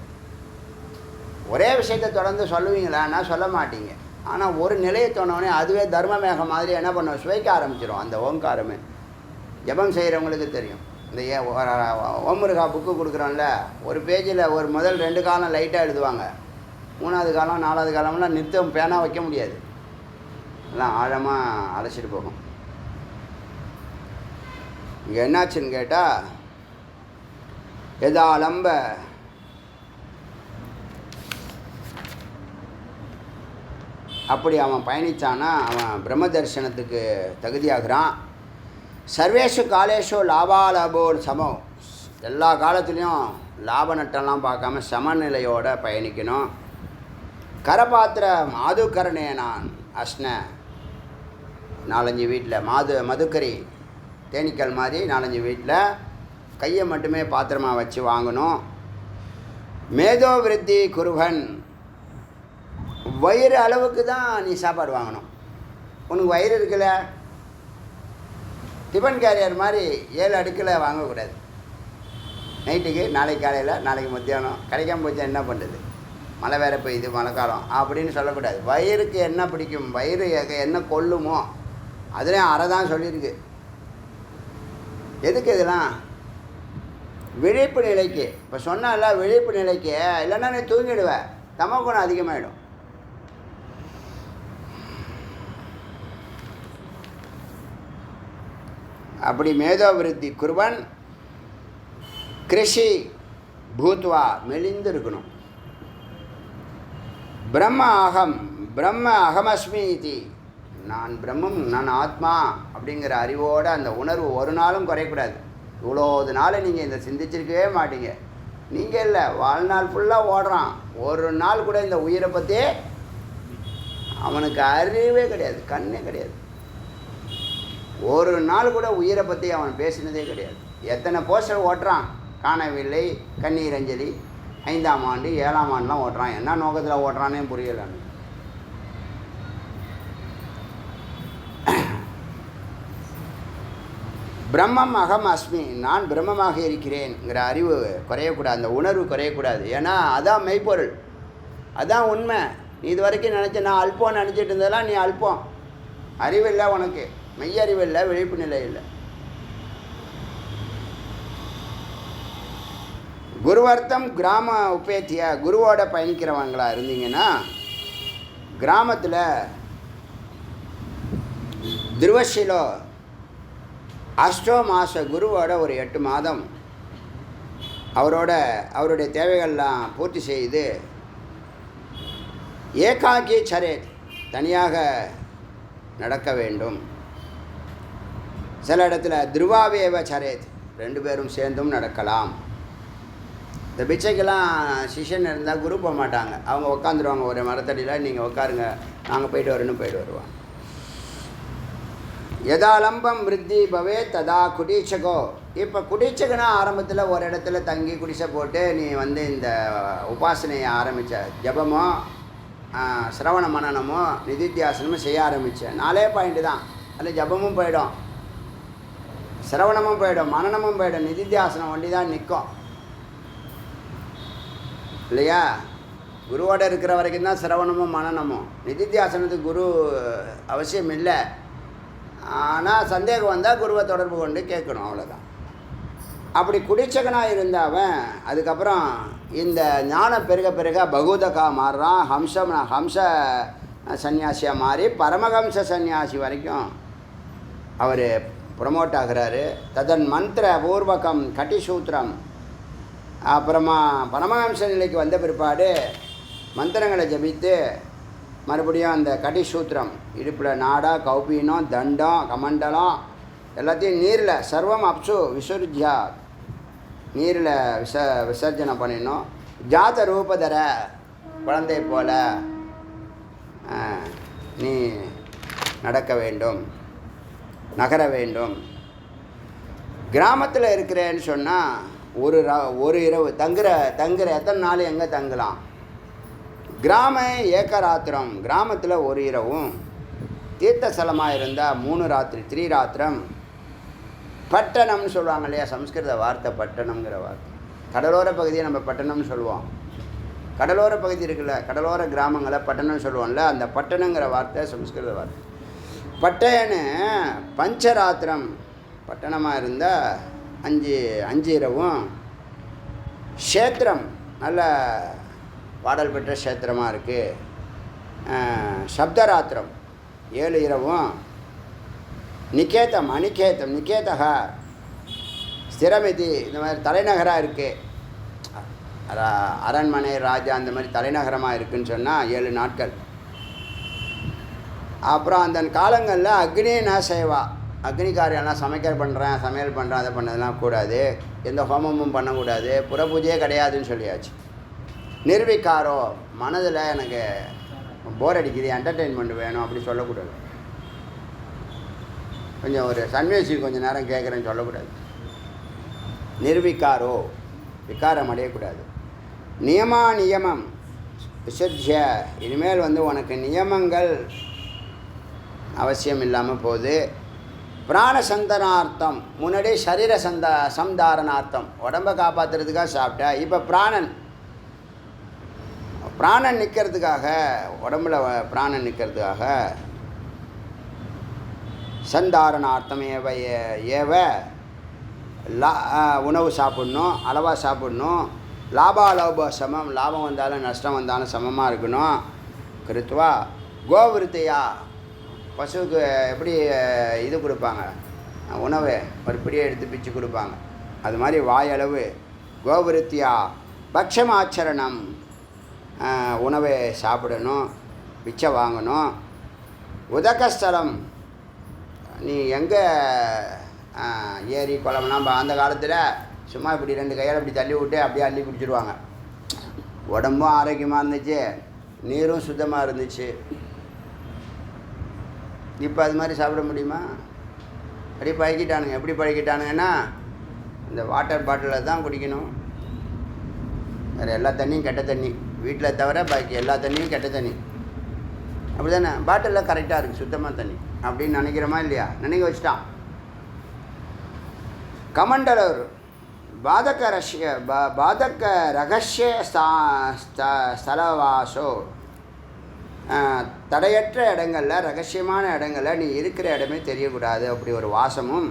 ஒரே விஷயத்தை தொடர்ந்து சொல்லுவீங்களான்னா சொல்ல மாட்டீங்க. ஆனால் ஒரு நிலையை தோணோடனே அதுவே தர்மமேகம் மாதிரி என்ன பண்ணுவோம்? சுவைக்க ஆரம்பிச்சிடும் அந்த ஓங்காரமே. ஜபம் செய்கிறவங்களுக்கு தெரியும். இந்த ஓமுருகா புக்கு கொடுக்குறோம்ல, ஒரு பேஜில் ஒரு முதல் 2 காலம் லைட்டாக எழுதுவாங்க, 3வது காலம் 4வது காலம்லாம் நிறுத்தம் பேனா வைக்க முடியாது. எல்லாம் ஆழமாக அழைச்சிட்டு போகும். இங்கே என்னாச்சுன்னு கேட்டால், எதாலம்ப அப்படி அவன் பயணித்தானா அவன் பிரம்ம தரிசனத்துக்கு தகுதியாகிறான். சர்வேஷு காலேஷோ லாபாலாபோர் சமம், எல்லா காலத்துலேயும் லாப நட்டெல்லாம் பார்க்காம சமநிலையோடு பயணிக்கணும். கரபாத்திர மாதுகரணேனான் அஸ்ன, 4-5 வீட்டில் மதுக்கறி தேனீக்கள் மாதிரி 4-5 வீட்டில் கையை மட்டுமே பாத்திரமாக வச்சு வாங்கணும். மேதோ விருத்தி குருவன், வயிறு அளவுக்கு தான் நீ சாப்பாடு வாங்கணும். உனக்கு வயிறு இருக்குல்ல, டிஃபன் கேரியர் மாதிரி 7 அடுக்கில் வாங்கக்கூடாது. நைட்டுக்கு, நாளைக்கு காலையில், நாளைக்கு மத்தியானம், கிடைக்காம போச்சா என்ன பண்ணுறது? மழை வேறு பெய்யுது, மழை காலம் அப்படின்னு சொல்லக்கூடாது. வயிறுக்கு என்ன பிடிக்கும், வயிறு என்ன கொல்லுமோ அதுலேயும் அரை தான் சொல்லியிருக்கு. எதுக்கு இதெல்லாம்? விழிப்பு நிலைக்கு. இப்போ சொன்னால விழிப்பு நிலைக்கு, இல்லைன்னா நீ தூங்கிடுவேன், தமக்குணம் அதிகமாகிடும். அப்படி மேதோவிருத்தி குருவன் கிருஷி பூத்வா, மெலிந்து இருக்கணும். பிரம்ம அகமஸ்மி இது, நான் பிரம்மம், நான் ஆத்மா அப்படிங்கிற அறிவோடு அந்த உணர்வு ஒரு நாளும் குறையக்கூடாது. இவ்வளோ நாள் நீங்கள் இந்த சிந்திச்சிருக்கவே மாட்டீங்க. நீங்கள் இல்லை, வாழ்நாள் ஃபுல்லாக ஓடுறான், ஒரு நாள் கூட இந்த உயிரை பற்றி அவனுக்கு அறிவே கிடையாது, கண்ணே கிடையாது. ஒரு நாள் கூட உயிரை பற்றி அவன் பேசினதே கிடையாது. எத்தனை போஸ்டர் ஓட்டுறான், காணவில்லை, கண்ணீர் அஞ்சலி, 5ஆம் ஆண்டு 7ஆம் ஆண்டுலாம் ஓட்டுறான். என்ன நோக்கத்தில் ஓட்டுறானே புரியல. பிரம்மம் அகம் அஸ்மி, நான் பிரம்மமாக இருக்கிறேன்ங்கிற அறிவு குறையக்கூடாது, அந்த உணர்வு குறையக்கூடாது. ஏன்னா அதான் மெய்ப்பொருள், அதான் உண்மை. நீ இது வரைக்கும் நினச்ச நான் அல்போன்னு நினச்சிட்டு இருந்ததெல்லாம் நீ அல்பம். அறிவில்லை உனக்கு, மெய்யறிவு இல்லை, விழிப்பு நிலை இல்லை. குருவர்த்தம் கிராம உபேத்திய, குருவோட பயணிக்கிறவங்களா இருந்தீங்கன்னா கிராமத்தில் திருவஷிலோ அஷ்டோ மாச குருவோட ஒரு 8 மாதம் அவருடைய தேவைகள்லாம் பூர்த்தி செய்து ஏகாக்கி சரேத், தனியாக நடக்க வேண்டும். சில இடத்துல திருவாவேவ சரேத், 2 பேரும் சேர்ந்தும் நடக்கலாம். இந்த பிச்சைக்கெல்லாம் சிஷன் இருந்தால் குரு போக மாட்டாங்க, அவங்க உட்காந்துருவாங்க ஒரு மரத்தடியில், நீங்கள் உட்காருங்க நாங்கள் போயிட்டு வரணும்னு போயிட்டு வருவாங்க. யதாலம்பம் விருத்தி பவே ததா குடீச்சகோ. இப்போ குடீச்சகனா ஆரம்பத்தில் ஒரு இடத்துல தங்கி குடிசை போட்டு நீ இந்த உபாசனையை ஆரம்பித்த ஜபமோ சிரவண மனனமோ நிதித்தியாசனமோ செய்ய ஆரம்பித்தேன். 4 பாயிண்ட்டு தான். அதில் ஜபமும் போயிடும், சிரவணமும் போயிடும், மனனமும் போயிடும், நிதித்தியாசனம் ஒண்டி தான் நிற்கும். இல்லையா? குருவோட இருக்கிற வரைக்கும் தான் சிரவணமும் மனனமும். நிதித்தியாசனத்துக்கு குரு அவசியம் இல்லை. ஆனால் சந்தேகம் வந்தால் குருவை தொடர்பு கொண்டு கேட்கணும், அவ்வளோதான். அப்படி குடிச்சகனாக இருந்தவன் அதுக்கப்புறம் இந்த ஞானம் பெருக பெருக பகூதகா மாறுறான். ஹம்ச சன்னியாசியாக மாறி பரமஹம்ச சன்னியாசி வரைக்கும் அவர் ப்ரமோட் ஆகிறாரு. ததன் மந்திர பூர்வகம் கட்டிசூத்திரம். அப்புறமா பரமஹம்ச நிலைக்கு வந்த பிற்பாடு மந்திரங்களை ஜபித்து மறுபடியும் அந்த கட்டிசூத்திரம், இடுப்பில் நாடா கௌபீனம் தண்டம் கமண்டலம் எல்லாத்தையும் நீரில் சர்வம் அப்சு விசுர்ஜா, நீரில் விசர்ஜனை பண்ணிடணும். ஜாத ரூபதர, குழந்தை போல நீ நடக்க வேண்டும், நகர வேண்டும். கிராமத்தில் இருக்கிறேன்னு சொன்னால் ஒரு இரவு தங்குற எத்தனை நாள் எங்கே தங்கலாம்? கிராம ஏக்கராத்திரம், கிராமத்தில் ஒரு இரவும். தீர்த்தஸ்தலமாக இருந்தால் 3 ராத்திரி 3 ராத்திரம். பட்டணம்னு சொல்லுவாங்க இல்லையா, சம்ஸ்கிருத வார்த்தை பட்டணம்ங்கிற வார்த்தை. கடலோர பகுதியை நம்ம பட்டணம்னு சொல்லுவோம். கடலோர பகுதி இருக்குல்ல, கடலோர கிராமங்களை பட்டணம்னு சொல்லுவோம்ல, அந்த பட்டணங்கிற வார்த்தை சம்ஸ்கிருத வார்த்தை. பட்டயன்னு பஞ்சராத்திரம், பட்டணமாக இருந்தால் 5 இரவும். க்ஷேத்திரம் நல்ல பாடல் பெற்ற க்ஷேத்திரமாக இருக்குது. சப்தராத்திரம் 7 இரவும். நிகேதம் நிகேதக ஸ்திரமிதி, இந்த மாதிரி தலைநகராக இருக்குது. அரண்மனை ராஜா அந்த மாதிரி தலைநகரமாக இருக்குதுன்னு சொன்னால் 7 நாட்கள். அப்புறம் அந்த காலங்களில் அக்னி சேவா, அக்னி காரியம்லாம் சமையல் பண்ணுறேன் அதை பண்ணதெல்லாம் கூடாது. எந்த ஹோமமும் பண்ணக்கூடாது. புற பூஜையே கிடையாதுன்னு சொல்லியாச்சு. நிர்விகாரோ, மனதில் எனக்கு போர் அடிக்குது, என்டர்டெயின்மெண்ட் வேணும் அப்படி சொல்லக்கூடாது. கொஞ்சம் ஒரு சன்மியூசிக் கொஞ்சம் நேரம் கேட்குறேன்னு சொல்லக்கூடாது. நிர்விகாரோ, விகாரம் அடையக்கூடாது. நியமம் விசர்ஜ்ய, இனிமேல் உனக்கு நியமங்கள் அவசியம் இல்லாமல் போகுது. பிராணசந்தனார்த்தம், முன்னாடி சரீர சம்தாரணார்த்தம், உடம்பை காப்பாற்றுறதுக்காக சாப்பிட்டா, இப்போ பிராணன் நிற்கிறதுக்காக, உடம்புல பிராணன் நிற்கிறதுக்காக சந்தாரணார்த்தம் ஏவ உணவு சாப்பிட்ணும், அளவாக சாப்பிட்ணும். லாபாலோப சமம், லாபம் வந்தாலும் நஷ்டம் வந்தாலும் சமமாக இருக்கணும். கிருத்வா கோவிருத்தையா, பசுவுக்கு எப்படி இது கொடுப்பாங்க, உணவு ஒரு பிடியை எடுத்து பிச்சு கொடுப்பாங்க, அது மாதிரி வாயளவு. கோவிருத்தியா பக்ஷமாச்சரணம், உணவை சாப்பிடணும், பிச்சை வாங்கணும். உதகஸ்தலம், நீ எங்கே ஏரி குளம்லாம் அந்த காலத்தில் சும்மா இப்படி 2 கையால் இப்படி தள்ளி விட்டு அப்படியே அள்ளி பிடிச்சிடுவாங்க. உடம்பும் ஆரோக்கியமாக இருந்துச்சு, நீரும் சுத்தமாக இருந்துச்சு. இப்போ அது மாதிரி சாப்பிட முடியுமா? அப்படி பழக்கிட்டானுங்க. எப்படி பழக்கிட்டானுங்கன்னா, இந்த வாட்டர் பாட்டிலில் தான் குடிக்கணும், வேறு எல்லா தண்ணியும் கெட்ட தண்ணி, வீட்டில் தவிர பாக்கி எல்லா தண்ணியும் கெட்ட தண்ணி. அப்படி தானே? பாட்டிலில் கரெக்டாக இருக்குது, சுத்தமாக தண்ணி அப்படின்னு நினைக்கிறோமா இல்லையா? நினைக்க வச்சுட்டான். கமண்டலர் பாதக ரகசிய ஸ்தலவாசோ, தடையற்ற இடங்களில், ரகசியமான இடங்களில் நீ இருக்கிற இடமே தெரியக்கூடாது, அப்படி ஒரு வாசமும்.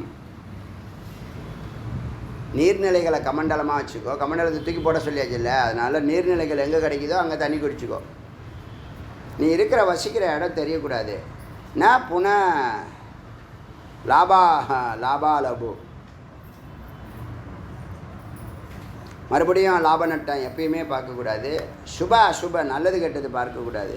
நீர்நிலைகளை கமண்டலமாக வச்சுக்கோ. கமண்டலத்தை தூக்கி போட சொல்லியாச்சு இல்லை, அதனால் நீர்நிலைகள் எங்கே கிடைக்குதோ அங்கே தண்ணி குடிச்சிக்கோ. நீ இருக்கிற வசிக்கிற இடம் தெரியக்கூடாது. ந புன லாபாலபு, மறுபடியும் லாப நட்டம் எப்பயுமே பார்க்கக்கூடாது. சுப அசுப, நல்லது கெட்டது பார்க்கக்கூடாது.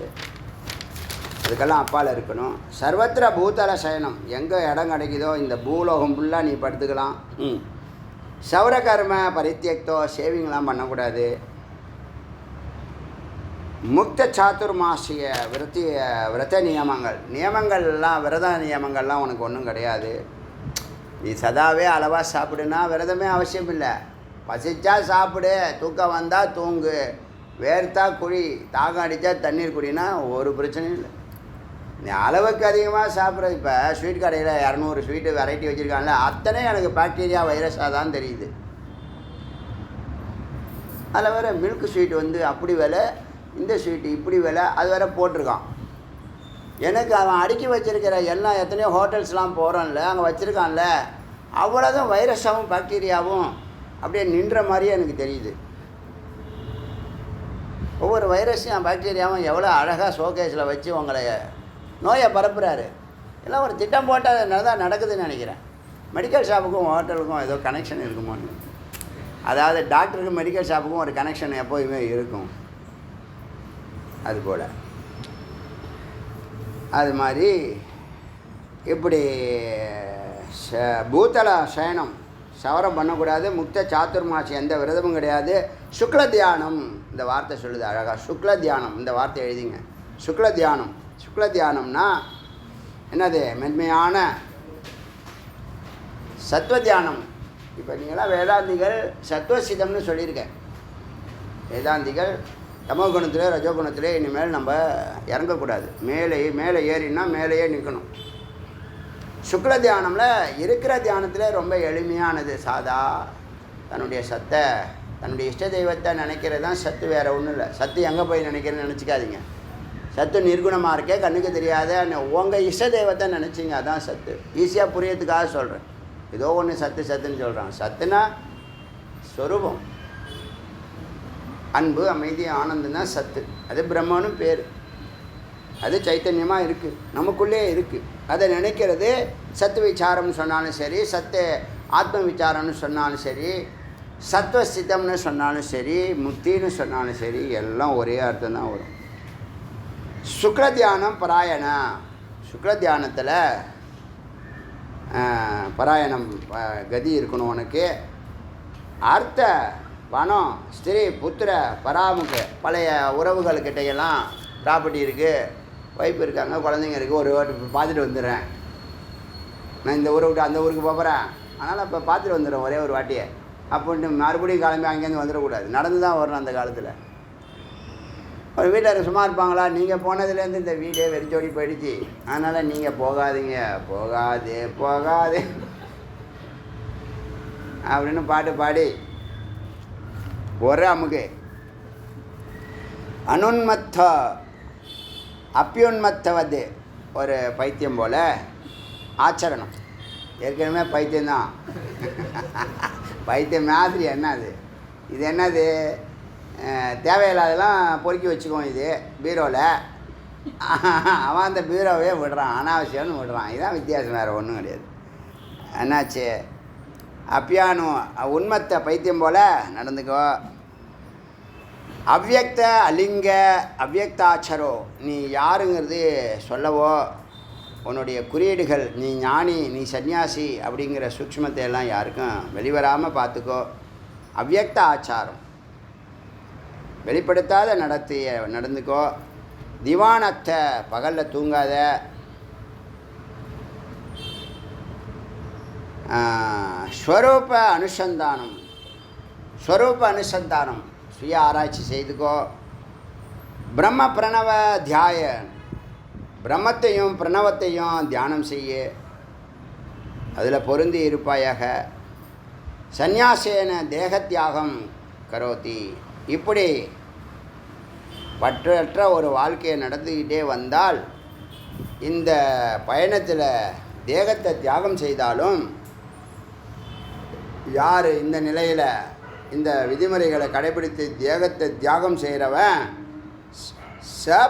அதுக்கெல்லாம் அப்பால் இருக்கணும். சர்வத்திர பூதல சயனம், எங்கே இடம் கிடைக்குதோ இந்த பூலோகம் ஃபுல்லாக நீ படுத்துக்கலாம். சௌரகர்ம பரித்தியக்தோ, சேவிங்லாம் பண்ணக்கூடாது. முக்த சாத்துர்மாசிய விரத நியமங்கள்லாம், விரத நியமங்கள்லாம் உனக்கு ஒன்றும் கிடையாது. நீ சதாவே அளவாக சாப்பிடுனா விரதமே அவசியம் இல்லை. பசிச்சா சாப்பிடு, தூக்கம் வந்தால் தூங்கு, வேர்த்தா குழி, தாகம் அடித்தா தண்ணீர் குடினா ஒரு பிரச்சனையும் இல்லை. நீ அளவுக்கு அதிகமாக சாப்பிட்றது, இப்போ ஸ்வீட் கடையில் 200 ஸ்வீட்டு வெரைட்டி வச்சுருக்காங்கல்ல, அத்தனை எனக்கு பாக்டீரியா வைரஸாக தான் தெரியுது. அதில் வேறு மில்க் ஸ்வீட் வந்து அப்படி விலை, இந்த ஸ்வீட்டு இப்படி விலை, அது வேறு போட்டிருக்கான். எனக்கு அவன் அடுக்கி வச்சுருக்கிற எல்லாம் எத்தனையோ ஹோட்டல்ஸ்லாம் போகிறோம்ல, அங்கே வச்சுருக்கான்ல, அவ்வளோதான் வைரஸாகவும் பாக்டீரியாவும் அப்படியே நின்ற மாதிரியே எனக்கு தெரியுது. ஒவ்வொரு வைரஸையும் பாக்டீரியாவும் எவ்வளோ அழகாக ஷோகேஸில் வச்சு உங்களை நோயை பரப்புகிறாரு. எல்லாம் ஒரு திட்டம் போட்டால் தான் நடக்குதுன்னு நினைக்கிறேன். மெடிக்கல் ஷாப்புக்கும் ஹோட்டலுக்கும் ஏதோ கனெக்ஷன் இருக்குமோன்னு. அதாவது டாக்டருக்கும் மெடிக்கல் ஷாப்புக்கும் ஒரு கனெக்ஷன் எப்போதுமே இருக்கும். அதுபோல் அது மாதிரி இப்படி பூத்தல சயனம் சவரம் பண்ணக்கூடாது. முக்த சாத்துர்மாசி எந்த விரதமும் கிடையாது. சுக்ல தியானம் இந்த வார்த்தை சொல்லுது அழகாக. சுக்ல தியானம் இந்த வார்த்தை எழுதிங்க. சுக்ல தியானம். சுக்ல தியானம்னா என்னது? மென்மையான சத்வ தியானம். இப்போ நீங்களாம் வேதாந்திகள் சத்வசிதம்னு சொல்லியிருக்கேன். வேதாந்திகள் தமோ குணத்திலே ரஜோ குணத்திலே இனிமேல் நம்ம இறங்கக்கூடாது. மேலே ஏறினா மேலேயே நிற்கணும். சுக்ல தியானமில் இருக்கிற தியானத்தில் ரொம்ப எளிமையானது. சாதா தன்னுடைய சத்தை, தன்னுடைய இஷ்ட தெய்வத்தை நினைக்கிறது தான் சத்து, வேறு ஒன்றும் இல்லை. சத்து எங்கே போய் நினைக்கிறேன்னு நினச்சிக்காதீங்க. சத்து நிர்குணமாக இருக்கே, கண்ணுக்கு தெரியாத உங்கள் இஷ்ட தெய்வத்தை நினச்சிங்க, அதான் சத்து. ஈஸியாக புரியறதுக்காக சொல்கிறேன். ஏதோ ஒன்று சத்துன்னு சொல்கிறாங்க. சத்துனா ஸ்வரூபம், அன்பு, அமைதி, ஆனந்தம் தான் சத்து. அது பிரம்மன்னு பேர். அது சைத்தன்யமாக இருக்குது, நமக்குள்ளே இருக்குது. அதை நினைக்கிறது சத்து விசாரம்னு சொன்னாலும் சரி, சத்து ஆத்ம விசாரம்னு சொன்னாலும் சரி, சத்வஸ்திதம்னு சொன்னாலும் சரி, முக்தின்னு சொன்னாலும் சரி, எல்லாம் ஒரே அர்த்தம் தான் வரும். சுக்ல தியானம் பராயணா. சுக்ல தியானத்தில் பராயணம் கதி இருக்கணும் உனக்கு. அர்த்த பணம், ஸ்திரீ, புத்திர, பராமுக, பழைய உறவுகள்கிட்டையெல்லாம் ப்ராப்பர்ட்டி இருக்குது, ஒய்ஃப் இருக்காங்க, குழந்தைங்க இருக்குது, ஒரு வாட்டி பார்த்துட்டு வந்துடுறேன். நான் இந்த ஊரை விட்டு அந்த ஊருக்கு போகிறேன், அதனால் இப்போ பார்த்துட்டு வந்துடுறேன் ஒரே ஒரு வாட்டியை அப்படின்ட்டு மறுபடியும் கிளம்பி அங்கேருந்து வந்துடக்கூடாது. நடந்து தான் வரணும். அந்த காலத்தில் ஒரு வீட்டில் சும்மா இருப்பாங்களா? நீங்கள் போனதுலேருந்து இந்த வீடே வெறிச்சோடி போயிடுச்சு, அதனால் நீங்கள் போகாதீங்க, போகாதே அப்படின்னு பாட்டு பாடி ஒரு அமுகு அனுன்மத்த அப்பியுன்மத்தவது ஒரு பைத்தியம் போல் ஆச்சரணம். ஏற்கனவே பைத்தியம்தான். பைத்தியம் மாதிரி என்னது இது? என்னது? தேவையில்லாதெல்லாம் பொறுக்கி வச்சுக்குவோம் இது பீரோவில். அவன் அந்த பீரோவே விடுறான், அனாவசியம்னு விடுறான். இதுதான் வித்தியாசம், வேறு ஒன்றும் கிடையாது. என்னாச்சு? அப்பியானு உண்மத்த பைத்தியம் போல் நடந்துக்கோ. அவ்யக்த அலிங்க அவ்யக்தாட்சரோ, நீ யாருங்கிறது சொல்லவோ, உன்னுடைய குறியீடுகள், நீ ஞானி, நீ சன்னியாசி அப்படிங்கிற சூக்ஷ்மத்தை எல்லாம் யாருக்கும் வெளிவராமல் பார்த்துக்கோ. அவ்யக்த ஆச்சாரம், வெளிப்படுத்தாத நடந்துக்கோ. திவானத்தை, பகலில் தூங்காத. ஸ்வரூப அனுசந்தானம், ஸ்வரூப அனுசந்தானம், சுய ஆராய்ச்சி செய்துக்கோ. பிரம்ம பிரணவ தியாய, பிரம்மத்தையும் பிரணவத்தையும் தியானம் செய்ய, அதில் பொருந்தி இருப்பாயாக. சந்நியாசேன தேகத்தியாகம் கரோதி. இப்படி பற்றற்ற ஒரு வாழ்க்கையை நடந்துக்கிட்டே வந்தால், இந்த பயணத்தில் தேகத்தை தியாகம் செய்தாலும், யார் இந்த நிலையில் இந்த விதிமுறைகளை கடைபிடித்து தேகத்தை தியாகம் செய்கிறவன்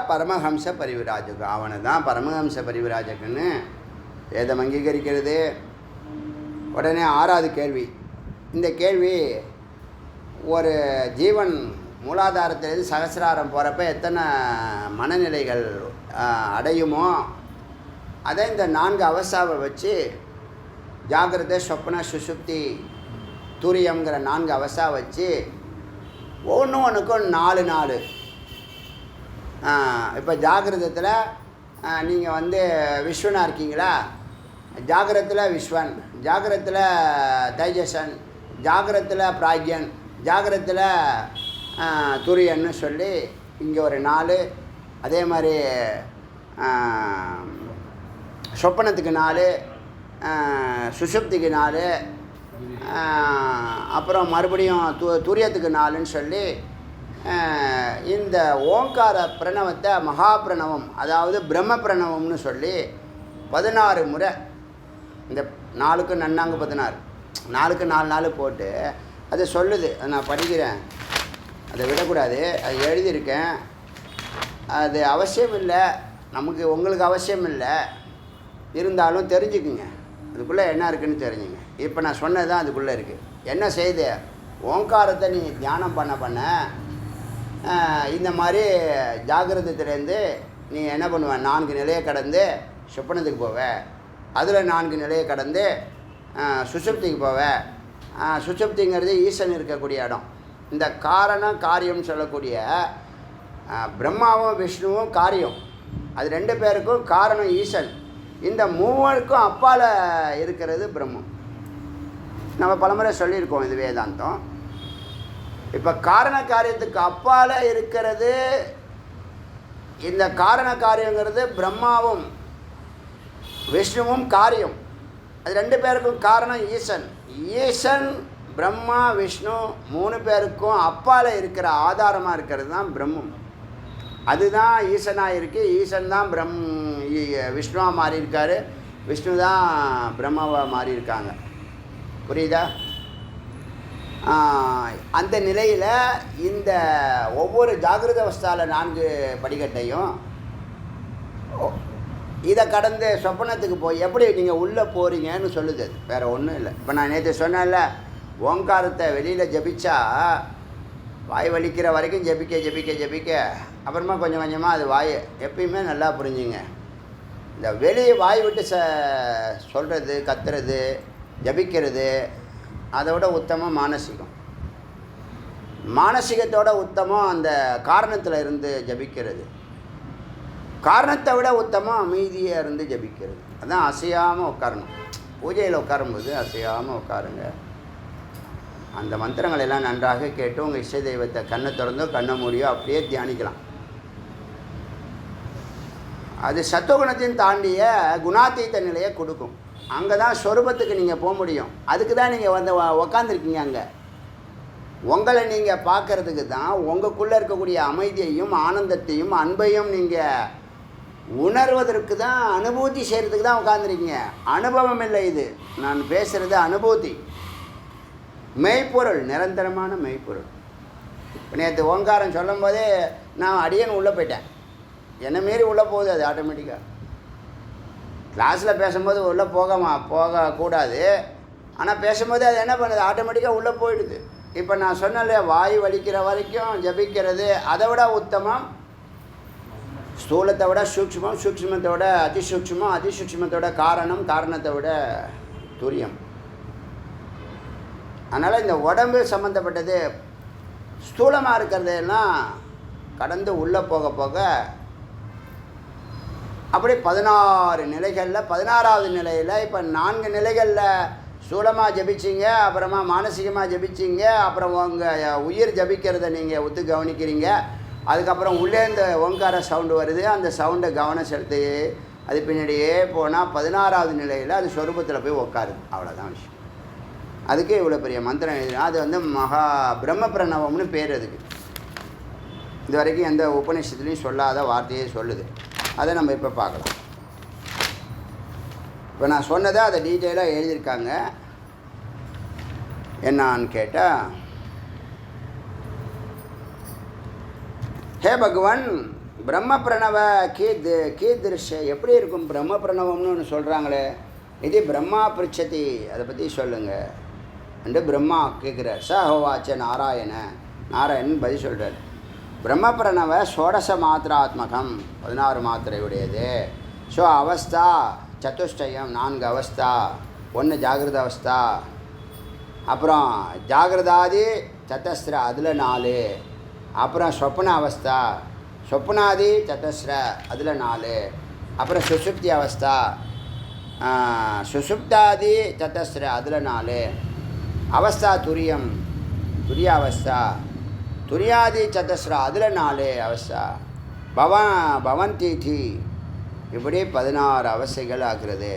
பரமஹம்ச பரிவிராஜகு, அவனை தான் பரமஹம்ச பரிவிராஜகுன்னு வேதம் அங்கீகரிக்கிறது. உடனே 6வது கேள்வி. இந்த கேள்வி, ஒரு ஜீவன் மூலாதாரத்திலேருந்து சகசிராரம் போகிறப்ப எத்தனை மனநிலைகள் அடையுமோ, அதை இந்த 4 அவஸ்தாவை வச்சு, ஜாகிரதை, சொப்ன, சுசுப்தி, துரியம்ங்கிற 4 அவஸ்தா வச்சு ஒன்றுக்கும் 4 இப்போ ஜாகிரதத்தில் நீங்கள் விஸ்வனாக இருக்கீங்களா? ஜாகிரத்தில் விஸ்வன், ஜாகிரத்தில் தைஜசன், ஜாகிரத்தில் பிராக்யன், ஜாகிரத்தில் துரியன்னு சொல்லி இங்கே ஒரு 4. அதே மாதிரி சொப்பனத்துக்கு 4, சுசுப்திக்கு 4, அப்புறம் மறுபடியும் துரியத்துக்கு 4ன்னு சொல்லி இந்த ஓங்கார பிரணவத்தை மகா பிரணவம், அதாவது பிரம்ம பிரணவம்னு சொல்லி 16 முறை, இந்த 4க்கு நன்னாங்க 16, 4க்கு 4 நாள் போட்டு அது சொல்லுது. அதை நான் படிக்கிறேன், அதை விடக்கூடாது, அது எழுதியிருக்கேன். அது அவசியம் இல்லை நமக்கு, உங்களுக்கு அவசியம் இல்லை, இருந்தாலும் தெரிஞ்சுக்குங்க அதுக்குள்ளே என்ன இருக்குதுன்னு தெரிஞ்சுங்க. இப்போ நான் சொன்னது தான் அதுக்குள்ளே இருக்குது. என்ன செய்து ஓங்காரத்தை நீ தியானம் பண்ண இந்த மாதிரி ஜாகிரதத்துலேருந்து நீ என்ன பண்ணுவ, 4 நிலையை கடந்து சொப்பனத்துக்கு போவ, அதில் 4 நிலையை கடந்து சுசுப்திக்கு போவ. சுசுப்திங்கிறது ஈசன் இருக்கக்கூடிய இடம். இந்த காரணம் காரியம்னு சொல்லக்கூடிய பிரம்மாவும் விஷ்ணுவும் காரியம், அது 2 பேருக்கும் காரணம் ஈசன். இந்த மூவருக்கும் அப்பால் இருக்கிறது பிரம்மம். நம்ம பலமுறை சொல்லியிருக்கோம் இது வேதாந்தம். இப்போ காரண காரியத்துக்கு அப்பால் இருக்கிறது இந்த காரண காரியங்கிறது பிரம்மாவும் விஷ்ணுவும் காரியம், அது 2 பேருக்கும் காரணம் ஈசன். ஈசன் பிரம்மா விஷ்ணு 3 பேருக்கும் அப்பால் இருக்கிற ஆதாரமாக இருக்கிறது தான் பிரம்மம். அதுதான் ஈசனாக இருக்குது. ஈசன் தான் விஷ்ணுவாக மாறி இருக்கார், விஷ்ணு தான் பிரம்மாவாக மாறி இருக்காங்க. புரியுதா? அந்த நிலையில் இந்த ஒவ்வொரு ஜாகிரத அவஸ்தாவில் 4 படிக்கட்டையும் இதை கடந்து சொப்பனத்துக்கு போய் எப்படி நீங்கள் உள்ளே போகிறீங்கன்னு சொல்லுது. அது வேறு ஒன்றும் இல்லை. இப்போ நான் நேற்று சொன்னேன்ல, ஓங்காரத்தை வெளியில் ஜபிச்சா வாய் வலிக்கிற வரைக்கும் ஜபிக்க அப்புறமா கொஞ்சம் கொஞ்சமாக அது வாய் எப்பயுமே நல்லா புரிஞ்சுங்க. இந்த வெளியே வாய் விட்டு சொல்கிறது, கத்துறது, ஜபிக்கிறது அதை விட உத்தமம் மானசீகம். மானசீகத்தோட உத்தமம் அந்த காரணத்தில் இருந்து ஜபிக்கிறது. காரணத்தை விட உத்தமம் அமைதியாக இருந்து ஜபிக்கிறது. அதுதான் அசையாமல் உட்காரணும். பூஜையில் உட்காரும்போது அசையாமல் உட்காருங்க. அந்த மந்திரங்கள் எல்லாம் நன்றாக கேட்டு உங்கள் இஷ்ட தெய்வத்தை கண்ணை திறந்தோ கண்ணை மூடியோ அப்படியே தியானிக்கலாம். அது சத்துவகுணத்தையும் தாண்டிய குணாத்தீத்த நிலையை கொடுக்கும். அங்கே தான் சொரூபத்துக்கு நீங்கள் போக முடியும். அதுக்கு தான் நீங்கள் வந்து உக்காந்துருக்கீங்க. அங்கே உங்களை நீங்கள் பார்க்கறதுக்கு தான், உங்களுக்குள்ளே இருக்கக்கூடிய அமைதியையும் ஆனந்தத்தையும் அன்பையும் நீங்கள் உணர்வதற்கு தான், அனுபூதி செய்கிறதுக்கு தான் உட்காந்துருக்கீங்க. அனுபவம் இல்லை, இது நான் பேசுகிறது அனுபூதி, மெய்ப்பொருள், நிரந்தரமான மெய்ப்பொருள். நேற்று ஓங்காரம் சொல்லும் போதே நான் அடியேன்னு உள்ளே போயிட்டேன். என்னை மாரி உள்ளே போகுது அது ஆட்டோமேட்டிக்காக. கிளாஸில் பேசும்போது உள்ளே போகக்கூடாது, ஆனால் பேசும்போது அது என்ன பண்ணுது, ஆட்டோமேட்டிக்காக உள்ளே போயிடுது. இப்போ நான் சொன்னல வாய் வலிக்கிற வரைக்கும் ஜபிக்கிறது அதை விட உத்தமம். ஸ்தூலத்தை விட சூக்ஷ்மம், சூக்ஷ்மத்தை விட அதிசூக்ஷ்மம், அதிசூக்ஷ்மத்தோட காரணம், காரணத்தை விட துரியம். அதனால் இந்த உடம்பு சம்மந்தப்பட்டது ஸ்தூலமாக இருக்கிறதெல்லாம் கடந்து உள்ளே போக போக அப்படி 16 நிலைகளில் 16வது நிலையில் இப்போ 4 நிலைகளில் ஸ்தூலமாக ஜபிச்சிங்க, அப்புறமா மானசீகமாக ஜபிச்சிங்க, அப்புறம் உங்கள் உயிர் ஜபிக்கிறத நீங்கள் ஒத்து கவனிக்கிறீங்க. அதுக்கப்புறம் உள்ளே இந்த ஓங்கார சவுண்டு வருது, அந்த சவுண்டை கவனம் செலுத்தி அது பின்னாடியே போனால் 16வது நிலையில் அது சொரூபத்தில் போய் உட்காருது. அவ்வளோதான் விஷயம். அதுக்கு இவ்வளோ பெரிய மந்திரம் எழுதுனா அது வந்து மகா பிரம்ம பிரணவம்னு பேர். அதுக்கு இது வரைக்கும் எந்த உபநிஷத்துலேயும் சொல்லாத வார்த்தையே சொல்லுது. அதை நம்ம இப்போ பார்க்கலாம். இப்போ நான் சொன்னதை அதை டீட்டெயிலாக எழுதியிருக்காங்க. என்னான்னு கேட்டால், ஹே பகவான், பிரம்ம பிரணவ கீதிருஷ எப்படி இருக்கும் பிரம்ம பிரணவம்னு ஒன்று சொல்கிறாங்களே, இது பிரம்மா பிரிச்சதி, அதை பற்றி சொல்லுங்கள் என்று பிரம்மா கேட்குறார். சஹோவாச்ச நாராயணன் பதில் சொல்கிறார். பிரம்ம பிரணவ ஷோடச மாத்திராத்மகம், 16 மாத்திரை உடையது. ஸோ அவஸ்தா சதுஷ்டயம், 4 அவஸ்தா. 1 ஜாகிரத அவஸ்தா, அப்புறம் ஜாகிரதாதி சதஸ்ர, அதில் 4, அப்புறம் சொப்பன அவஸ்தா, சொப்பனாதி சதஸ்ர, அதில் 4, அப்புறம் சுசுப்தி அவஸ்தா, சுசுப்தாதி சதஸ்ர, அதில் 4, அவஸ்தா துரியம், துரியாவஸ்தா, துரியாதி சதஸ்ர, அதில் 4 அவஸ்தா, பவந்தீதி, இப்படி 16 அவஸ்தைகள் ஆகிறது.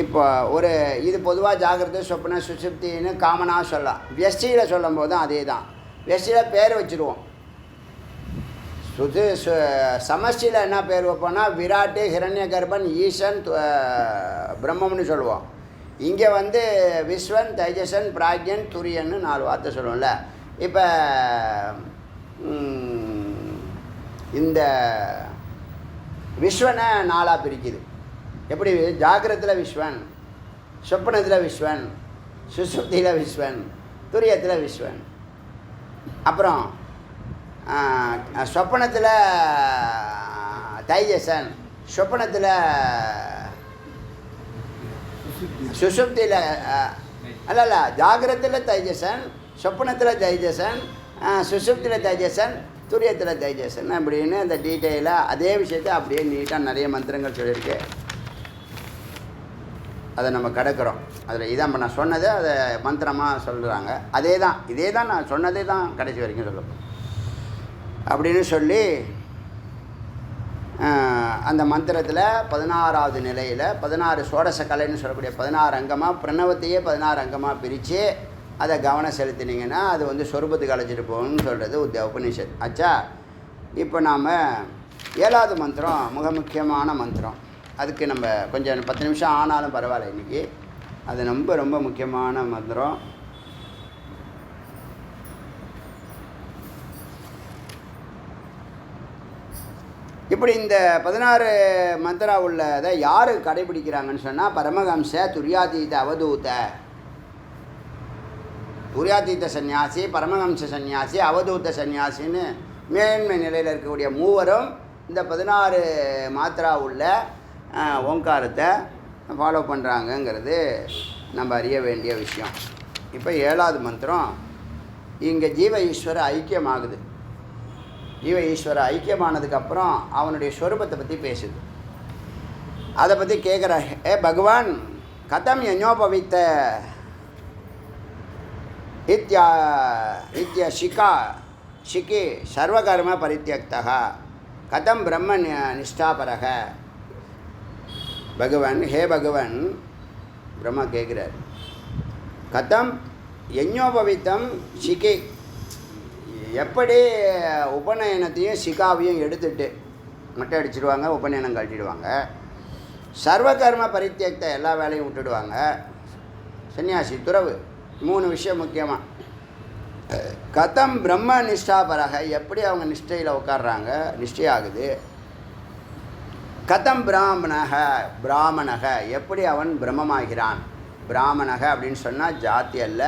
இப்போ ஒரு இது பொதுவாக ஜாகிரதை சொப்பன சுசுப்தின்னு காமனாக சொல்லலாம். வியஷ்டியில் சொல்லும் போதும் அதே தான். வியஷ்டியில் பேர் வச்சுருவோம். சமஷ்டியில் என்ன பேர் வைப்போம்னா விராட்டு, ஹிரண்ய கர்ப்பன், ஈசன், பிரம்மம்னு சொல்லுவோம். இங்கே வந்து விஸ்வன், தைஜசன், பிராக்யன், துரியன்னு 4 வார்த்தை சொல்லுவோம்ல. இப்போ இந்த விஸ்வனை 4ஆக பிரிக்குது. எப்படி? ஜாகிரத்தில் விஸ்வன், சொப்பனத்தில் விஸ்வன், சுசுப்தியில் விஸ்வன், துரியத்தில் விஸ்வன். அப்புறம் சொப்பனத்தில் தைஜசன், சொப்பனத்தில் சுசுப்தியில் அல்ல ஜாகிரத்தில் தைஜசன், சொப்பனத்தில் தைஜசன், சுசுப்தியில் தைஜசன், துரியத்தில் தைஜசன் அப்படின்னு அந்த டீட்டெயிலாக அதே விஷயத்தை அப்படியே நீட்டாக நிறைய மந்திரங்கள் சொல்லியிருக்கு. அதை நம்ம கடக்கிறோம். அதில் இதான் இப்போ நான் சொன்னதை அதை மந்திரமாக சொல்கிறாங்க. இதே தான் நான் சொன்னதே தான் கடைசி வரைக்கும் சொல்லணும் அப்படின்னு சொல்லி அந்த மந்திரத்தில் 16வது நிலையில் 16 சோடச கலைன்னு சொல்லக்கூடிய 16 அங்கமாக பிரணவத்தையே 16 அங்கமாக பிரித்து அதை கவனம் செலுத்தினீங்கன்னா அது வந்து சொரூபத்துக்கு அழைச்சிட்டு போகணும்னு சொல்கிறது உபனிஷத். ஆச்சா, இப்போ நாம் 7வது மந்திரம் மிக முக்கியமான மந்திரம். அதுக்கு நம்ம கொஞ்சம் 10 நிமிஷம் ஆனாலும் பரவாயில்ல இன்றைக்கி. அது ரொம்ப ரொம்ப முக்கியமான மந்திரம். இப்படி இந்த 16 மந்திரா உள்ளதை யார் கடைபிடிக்கிறாங்கன்னு சொன்னால் பரமஹம்ச, துரியாதீத அவதூத, துரியாதீத சன்னியாசி, பரமஹம்ச சன்னியாசி, அவதூத சன்னியாசின்னு மேன்மை நிலையில் இருக்கக்கூடிய மூவரும் இந்த 16 மாத்திரா உள்ள ஓங்காரத்தை ஃபாலோ பண்ணுறாங்கங்கிறது நம்ம அறிய வேண்டிய விஷயம். இப்போ 7வது மந்திரம் இங்கே ஜீவ ஈஸ்வர ஐக்கியமாகுது. ஜீவ ஈஸ்வர ஐக்கியமானதுக்கப்புறம் அவனுடைய ஸ்வரூபத்தை பற்றி பேசுது. அதை பற்றி கேட்குற, பகவான் கதம் யஞோபவித்த இத்ய ஷிகி சர்வகர்ம பரித்யக்தः கதம் பிரம்ம நிஷ்டாபரக. பகவான், ஹே பகவான், பிரம்மா கேட்குறார், கதம் யஞோபவித்தம் ஷிகி, எப்படி உபநயனத்தையும் சிகாவையும் எடுத்துட்டு மட்டை அடிச்சிடுவாங்க, உபநயனம் கழட்டிடுவாங்க, சர்வகர்ம பரித்தியக்த எல்லா வேலையும் விட்டுடுவாங்க, சன்னியாசி துறவு. 3 விஷயம் முக்கியமாக. கதம் பிரம்ம நிஷ்டாபரக, எப்படி அவங்க நிஷ்டையில் உட்காடுறாங்க, நிஷ்டையாகுது. கதம் பிராமணக, எப்படி அவன் பிரம்மமாகிறான். பிராமணக அப்படின்னு சொன்னால் ஜாதி அல்ல,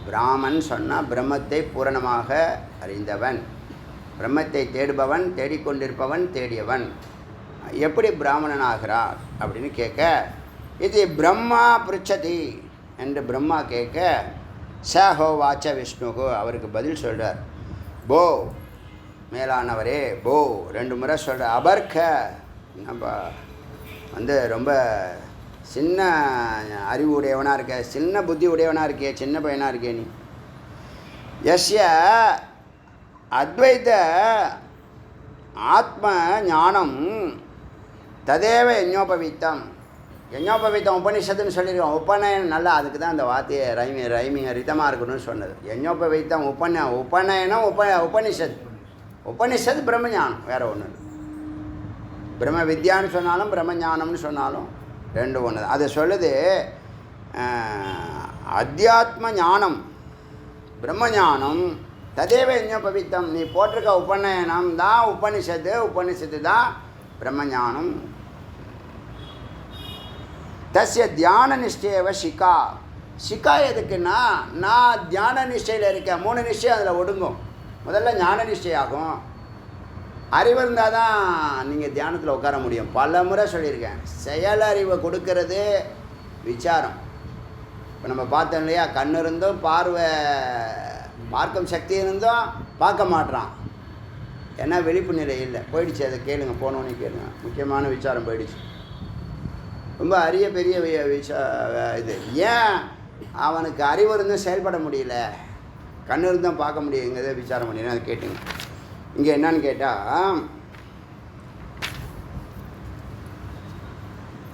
பிராமன் சொன்னால் பிரம்மத்தை பூரணமாக அறிந்தவன், பிரம்மத்தை தேடுபவன், தேடிக்கொண்டிருப்பவன், தேடியவன். எப்படி பிராமணன் ஆகிறார் அப்படின்னு கேட்க, இது பிரம்மா பிருச்சதி என்று பிரம்மா கேட்க, சஹோ வாச்ச விஷ்ணுகு, அவருக்கு பதில் சொல்கிறார், போ மேலானவரே, போ 2 முறை சொல்கிற. அபர்க்க, நம்ம வந்து ரொம்ப சின்ன அறிவு உடையவனாக இருக்க, சின்ன புத்தி உடையவனாக இருக்கே, சின்ன பையனாக இருக்கே நீ. யஸ்ய அத்வைத ஆத்ம ஞானம் ததேவ யஞோபவித்தம். யஞோபவித்தம் உபனிஷத்துன்னு சொல்லியிருக்கோம். உபநயனம் நல்லா, அதுக்கு தான் அந்த வார்த்தையை ரைமிங் ரிதமாக இருக்கணும்னு சொன்னது. யஞோபவித்தம் உபநயனம் உபனிஷத். உபனிஷத் பிரம்மஞானம், வேறு ஒன்று இல்லை. பிரம்ம வித்யான்னு சொன்னாலும் பிரம்மஞானம்னு சொன்னாலும் 2 ஒன்று. அது சொல்லுது அத்தியாத்ம ஞானம் பிரம்மஞானம் ததேவ யஞோபவித்தம். நீ போட்டிருக்க உபநயனம் தான் உபனிஷத்து, உபனிஷத்து தான் பிரம்மஞானம். தஸ்ய தியான நிஷ்டையவ ஷிகா. ஷிகா எதுக்குன்னா, நான் தியான நிஷ்டையில் இருக்கேன். 3 நிஷ்டை அதில் ஒடுங்கும். முதல்ல ஞான நிஷ்டையாகும். அறிவு இருந்தால் தான் நீங்கள் தியானத்தில் உட்கார முடியும். பல முறை சொல்லியிருக்கேன். செயலறிவை கொடுக்கறது விசாரம். இப்போ நம்ம பார்த்தோம் இல்லையா, கண் இருந்தும் பார்க்கும் சக்தி இருந்தும் பார்க்க மாட்றான். ஏன்னா விழிப்பு நிலை இல்லை, போயிடுச்சு. அதை கேளுங்க, போனோன்னே கேளுங்க. முக்கியமான விசாரம் போயிடுச்சு. ரொம்ப அரிய பெரிய இது. ஏன் அவனுக்கு அறிவு இருந்தும் செயல்பட முடியல, கண் இருந்தும் பார்க்க முடியுங்கிறத விசாரம் பண்ணிடுறேன். அதை கேட்டுங்க. இங்கே என்னன்னு கேட்டால்,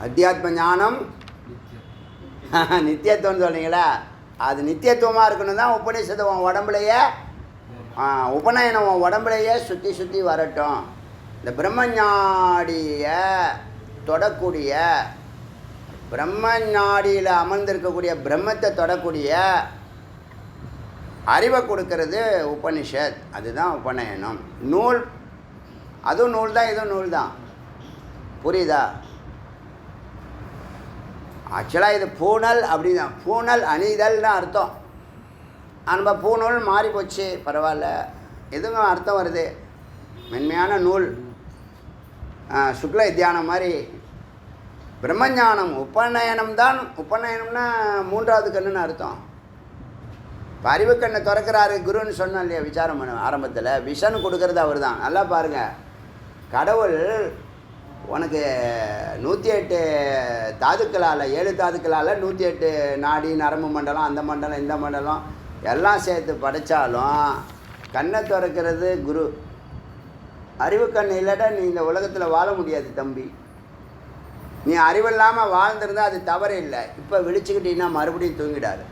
அத்தியாத்ம ஞானம் நித்தியத்துவம்னு சொன்னீங்களா, அது நித்தியத்துவமாக இருக்கணும் தான் உபநிஷத்து உன் உடம்புலையே உபநயனம் உன் உடம்புலையே சுற்றி சுற்றி வரட்டும். இந்த பிரம்மஞாடியை தொடக்கூடிய, பிரம்மஞாடியில் அமர்ந்திருக்கக்கூடிய பிரம்மத்தை தொடக்கூடிய அறிவை கொடுக்கறது உபனிஷத். அதுதான் உபநயனம். நூல், அதுவும் நூல் தான், இதுவும் நூல் தான். புரியுதா? ஆக்சுவலாக இது பூணல் அப்படிதான், பூணல் அணிதல்னு அர்த்தம். நம்ம பூநூல் மாறி போச்சு, பரவாயில்ல, எதுவும் அர்த்தம் வருது. மென்மையான நூல், சுக்ல தியானம் மாதிரி பிரம்மஞானம். உபநயனம் தான். உபநயனம்னா மூன்றாவது கண்ணுன்னு அர்த்தம். இப்போ அறிவு கண்ணை திறக்கிறாரு குருன்னு சொன்னோம் இல்லையா விசாரம் பண்ண ஆரம்பத்தில். விஷன் கொடுக்கறது அவர் தான். நல்லா பாருங்கள், கடவுள் உனக்கு 108 தாதுக்களால், 7 தாதுக்களால் 108 நாடி நரம்பு மண்டலம், அந்த மண்டலம் இந்த மண்டலம் எல்லாம் சேர்த்து படைத்தாலும் கண்ணை திறக்கிறது குரு. அறிவு கண் இல்லாட்டா நீ இந்த உலகத்தில் வாழ முடியாது தம்பி. நீ அறிவில்லாமல் வாழ்ந்திருந்தால் அது தவறு இல்லை. இப்போ விழிச்சுக்கிட்டீங்கன்னா மறுபடியும் தூங்கிடாது.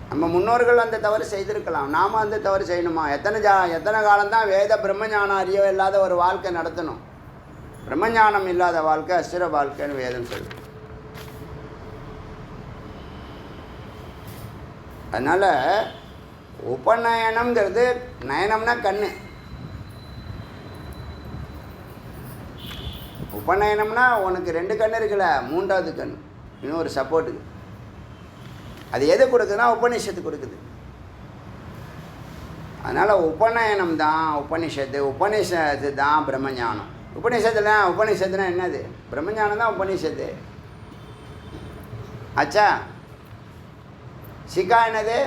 நம்ம முன்னோர்கள் அந்த தவறு செய்திருக்கலாம், நாம் அந்த தவறு செய்யணுமா? எத்தனை காலம்தான் வேத பிரம்மஞானம் அறியோ இல்லாத ஒரு வாழ்க்கை நடத்தணும்? பிரம்மஞானம் இல்லாத வாழ்க்கை அசுர வாழ்க்கைன்னு வேதம் சொல்லுது. அதனால் உபநயனம்ங்கிறது, நயனம்னா கண்ணு, உபநயனம்னா உனக்கு 2 கண் இருக்குல்ல, 3வது கண் இன்னும் ஒரு சப்போர்ட்டுக்கு. அது எது கொடுக்குதுன்னா உபநிஷத்து கொடுக்குது. அதனால் உபநயனம் தான் உபனிஷத்து, உபனிஷத்து தான் பிரம்மஞானம். உபனிஷத்துனா என்னது? பிரம்மஞானம் தான் உபனிஷத்து. ஆச்சா? சிக்கா என்னது?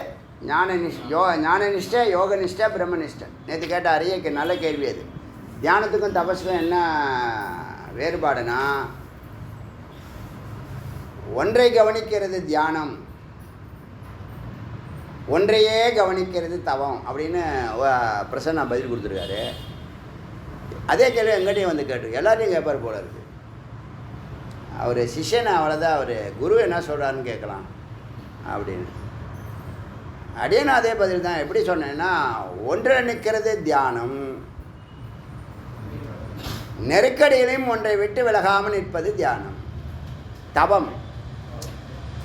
ஞானநிஷ்டை, யோகநிஷ்டை, பிரம்மனிஷ்டை. நேற்று கேட்ட அரியக்கு நல்ல கேள்வி அது. தியானத்துக்கும் தபஸுக்கும் என்ன வேறுபாடுனா, ஒன்றை கவனிக்கிறது தியானம், ஒன்றையே கவனிக்கிறது தவம் அப்படின்னு பிரசன்னா பதில் கொடுத்துருக்காரு. அதே கேள்வி எங்கிட்டையும் வந்து கேட்டு எல்லாரையும் கேட்பார் போல இருக்குது. அவர் சிஷ்யனை அவ்வளோதான், அவர் குரு என்ன சொல்கிறாருன்னு கேட்கலாம் அப்படின்னு. அப்படின்னு அதே பதில் தான். எப்படி சொன்னேன்னா, ஒன்றை நிற்கிறது தியானம், நெருக்கடியிலையும் ஒன்றை விட்டு விலகாமல் நிற்பது தியானம். தவம்,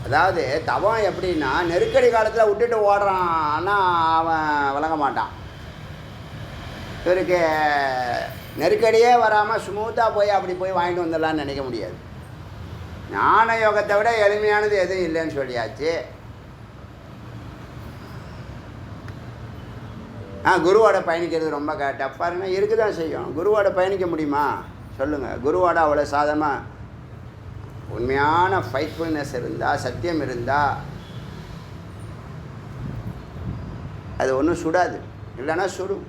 அதாவது தவம் எப்படின்னா, நெருக்கடி காலத்தில் விட்டுட்டு ஓடுறான்னா அவன் விளங்க மாட்டான். இவருக்கு நெருக்கடியே வராமல் ஸ்மூத்தாக போய் அப்படி போய் வாங்கிட்டு வந்துடலான்னு நினைக்க முடியாது. ஞான யோகத்தை விட எளிமையானது எதுவும் இல்லைன்னு சொல்லியாச்சு. குருவோட பயணிக்கிறது ரொம்ப டஃப்பாக இருக்க தான் செய்யும். குருவோட பயணிக்க முடியுமா சொல்லுங்கள்? குருவோட அவ்வளோ சாதமாக உண்மையான ஃபைட்ஃபுல்னஸ் இருந்தால், சத்தியம் இருந்தால் அது ஒன்றும் சுடாது. இல்லைன்னா சுடும்.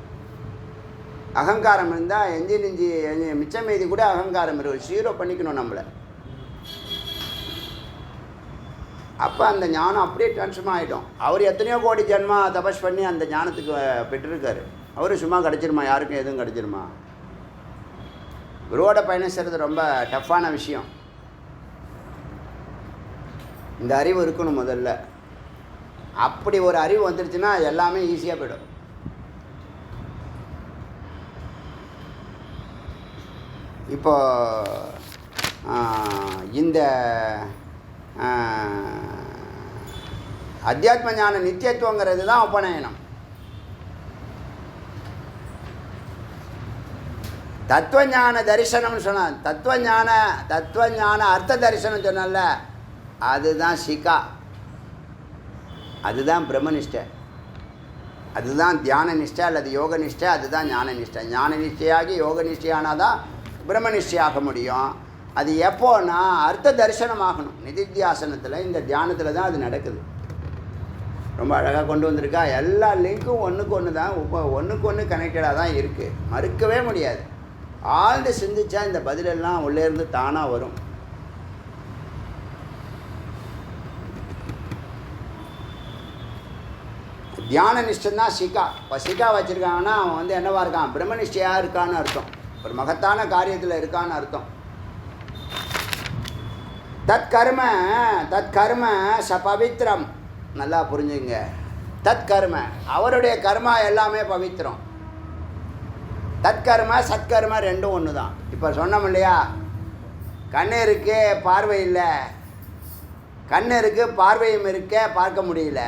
அகங்காரம் இருந்தால் நெஞ்சு மிச்சம் மீதி கூட அகங்காரம் இருக்கும். 0 பண்ணிக்கணும் நம்மளை. அப்போ அந்த ஞானம் அப்படியே ட்ரான்ஸ்ஃபார்ம் ஆகிடும். அவர் எத்தனையோ கோடி ஜென்மா தபஸ் பண்ணி அந்த ஞானத்துக்கு பெற்றிருக்காரு. அவரு சும்மா கிடச்சிருமா? யாருக்கும் எதுவும் கிடச்சிருமா? குருவோட பயணம் செய்கிறது ரொம்ப டஃப்பான விஷயம். இந்த அறிவு இருக்கணும் முதல்ல. அப்படி ஒரு அறிவு வந்துடுச்சுன்னா எல்லாமே ஈஸியாக போய்டும். இப்போ இந்த அத்தியாத்ம ஞான நித்தியத்துவங்கிறது தான் உபநயனம். தத்துவஞான தரிசனம்னு சொன்னான். தத்துவஞான அர்த்த தரிசனம் சொன்னல, அதுதான் சிகா, அதுதான் பிரம்மனிஷ்டை, அதுதான் தியான நிஷ்டை அல்லது யோக நிஷ்டை, அதுதான் ஞான நிஷ்டை. ஞான நிஷ்டையாகி யோக நிஷ்டையானால் தான் பிரம்மனிஷ்டையாக முடியும். அது எப்போன்னா அர்த்த தரிசனம் ஆகணும். நிதித்தியாசனத்தில், இந்த தியானத்தில் தான் அது நடக்குது. ரொம்ப அழகாக கொண்டு வந்திருக்கா. எல்லா லிங்க்கும் ஒன்றுக்கு ஒன்று தான், ஒன்றுக்கு ஒன்று கனெக்டடாக தான் இருக்குது. மறுக்கவே முடியாது. ஆழ்ந்து சிந்திச்சா இந்த பதிலெல்லாம் உள்ளேருந்து தானாக வரும். தியான நிஷ்டந்தான் சிகா. இப்போ சிகா வச்சுருக்காங்கன்னா அவன் என்னவா இருக்கான்? பிரம்மனிஷ்டையாக இருக்கான்னு அர்த்தம். ஒரு மகத்தான காரியத்தில் இருக்கான்னு அர்த்தம். தற்கர்ம பவித்திரம். நல்லா புரிஞ்சுங்க. தற்கர்ம அவருடைய கர்மா எல்லாமே பவித்திரம். தற்கர்ம சத்கர்ம ரெண்டும் ஒன்று தான். இப்போ சொன்னோம் இல்லையா, கண்ணு இருக்கு பார்வை இல்லை, கண்ணு இருக்கு பார்வையும் இருக்க பார்க்க முடியல,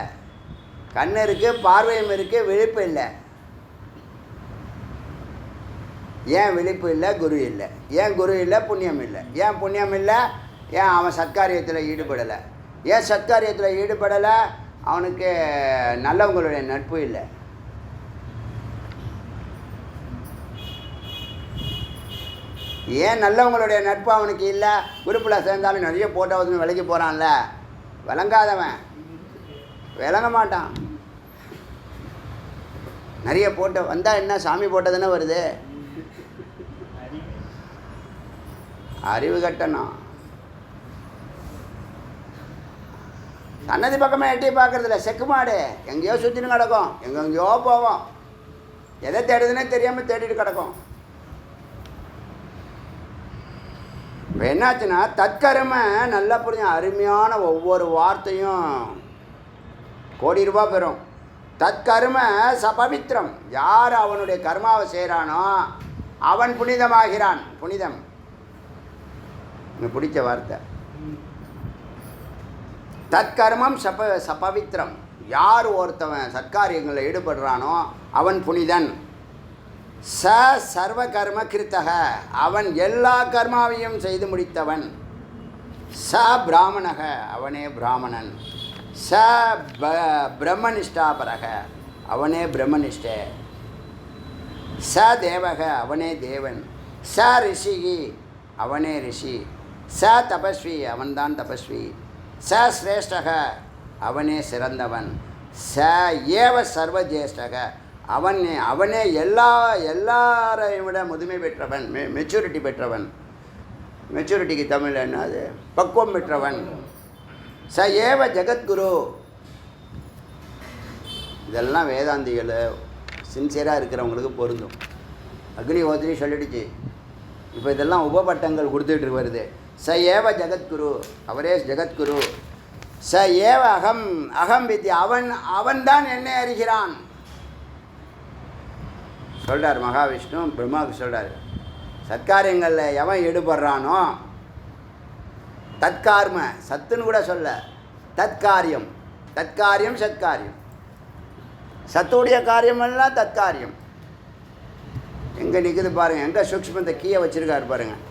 கண்ணு இருக்கு பார்வையும் இருக்கு விழிப்பு இல்லை. ஏன் விழிப்பு இல்லை? குரு இல்லை. ஏன் குரு இல்லை? புண்ணியம் இல்லை. ஏன் புண்ணியம் இல்லை? ஏன் அவன் சத்காரியத்தில் ஈடுபடலை? ஏன் சத்காரியத்தில் ஈடுபடலை? அவனுக்கு நல்லவங்களுடைய நட்பு இல்லை. ஏன் நல்லவங்களுடைய நட்பு அவனுக்கு இல்லை? குரூப்பில் சேர்ந்தாலும் நிறைய போட்டோ வந்து விலைக்கு போகிறான்ல, விளங்காதவன் விளங்க மாட்டான். நிறைய போட்டோ வந்தால் என்ன, சாமி போட்டோ தானே வருது. அறிவு கட்டணும். சன்னதி பக்கமே எட்டி பார்க்குறதில்ல. செக்கு மாடு எங்கேயோ சுற்றின்னு கிடக்கும், எங்கெங்கேயோ போவோம், எதை தேடுதுன்னே தெரியாமல் தேடிட்டு கிடக்கும். இப்போ என்னாச்சுன்னா தற்கர்ம நல்லா புரிஞ்ச அருமையான ஒவ்வொரு வார்த்தையும் கோடி ரூபா பெறும். தற்கர்ம பவித்திரம். யார் அவனுடைய கர்மாவை செய்கிறானோ அவன் புனிதமாகிறான். புனிதம் எனக்கு பிடிச்ச வார்த்தை. தற்கர்மம் பவித்திரம். யார் ஒருத்தவன் சத்காரியங்களில் ஈடுபடுறானோ அவன் புனிதன். சர்வ கர்ம கிருத்தக. அவன் எல்லா கர்மாவையும் செய்து முடித்தவன். பிராமணக. அவனே பிராமணன். பிரம்மனிஷ்டாபரக. அவனே பிரம்மனிஷ்டே. தேவக. அவனே தேவன். ரிஷிகி. அவனே ரிஷி. தபஸ்வி. அவன்தான் தபஸ்வி. சிரேஷ்டக. அவனே சிறந்தவன். ஏவ சர்வஜேஷ்டக. அவனே எல்லாரையும் விட முதுமை பெற்றவன், மெச்சூரிட்டி பெற்றவன். மெச்சூரிட்டிக்கு தமிழ் என்னது? பக்குவம் பெற்றவன். ஏவ ஜெகத்குரு. இதெல்லாம் வேதாந்திகள் சின்சியராக இருக்கிறவங்களுக்கு பொருந்தும். அக்னிஹோத்ரி சொல்லிடுச்சு. இப்போ இதெல்லாம் உபபட்டங்கள் கொடுத்துட்டு வருது. ஏவ ஜெகத்குரு. அவரே ஜெகத்குரு. ஏவ அகம் வித்யா. அவன்தான் என்னை அறிகிறான் சொல்கிறார் மகாவிஷ்ணு. பிரம்மாவுக்கு சொல்கிறார், சத்காரியங்களில் எவன் ஈடுபடுறானோ, தற்கார்ம சத்துன்னு கூட சொல்ல, தற்காரியம். தற்காரியம் சத்காரியம். சத்துடைய காரியமெல்லாம் தற்காரியம். எங்கே நிற்குது பாருங்கள், எங்கே சூக்ஷ்மத்தை கீயை வச்சுருக்காரு பாருங்கள்.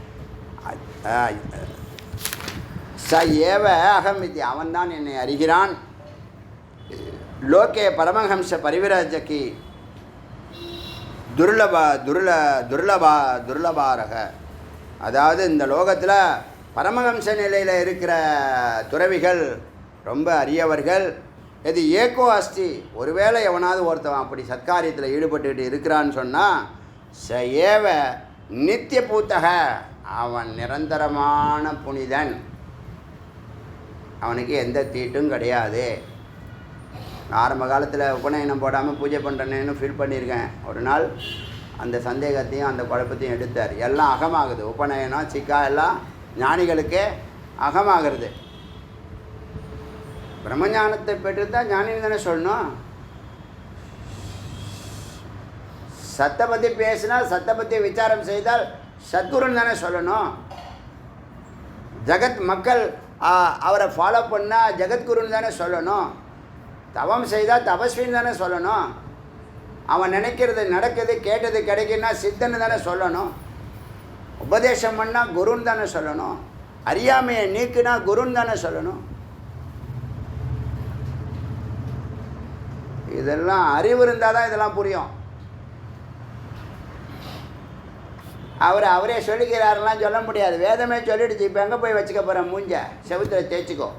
ஏவ அகம் வித்யா. அவன்தான் என்னை அறிகிறான். லோகே பரமஹம்ச பரிவிரஜகி துர்லபாரக. அதாவது இந்த லோகத்தில் பரமஹம்ச நிலையில் இருக்கிற துறவிகள் ரொம்ப அரியவர்கள். இது ஏகோ அஸ்தி. ஒருவேளை எவனாவது ஒருத்தவன் அப்படி சத்காரியத்தில் ஈடுபட்டுக்கிட்டு இருக்கிறான்னு சொன்னால் ஏவ நித்திய பூத்தக. அவன் நிரந்தரமான புனிதன். அவனுக்கு எந்த தீட்டும் கிடையாது. ஆரம்ப காலத்தில் உபநயனம் போடாமல் பூஜை பண்ணுறேன்னு ஃபீல் பண்ணியிருக்கேன். ஒரு நாள் அந்த சந்தேகத்தையும் அந்த குழப்பத்தையும் எடுத்தார். எல்லாம் அகமாகுது. உபநயனம் சிக்கா எல்லாம் ஞானிகளுக்கே அகமாகிறது. பிரம்மஞானத்தை பெற்று தான் ஞானின்னு தானே சொல்லணும். சத்தை பற்றி பேசினால், சத்தை பற்றி விசாரம் செய்தால் சத்குருன்னு தானே சொல்லணும். ஜகத் மக்கள் அவரை ஃபாலோ பண்ணால் ஜெகத்குருன்னு தானே சொல்லணும். தவம் செய்தால் தபஸ்வின்னு தானே சொல்லணும். அவன் நினைக்கிறது நடக்குது, கேட்டது கிடைக்குன்னா சித்தன்னு தானே சொல்லணும். உபதேசம் பண்ணால் குருன்னு தானே சொல்லணும். அறியாமையை நீக்குனா குருன்னு தானே சொல்லணும். இதெல்லாம் அறிவு இருந்தால் தான் இதெல்லாம் புரியும். அவரே சொல்லிக்கிறாரெல்லாம் சொல்ல முடியாது. வேதமே சொல்லிடுச்சு. இப்போ எங்கே போய் வச்சுக்க போகிறேன்? மூஞ்ச செவுத்தில் தேய்ச்சிக்கோ.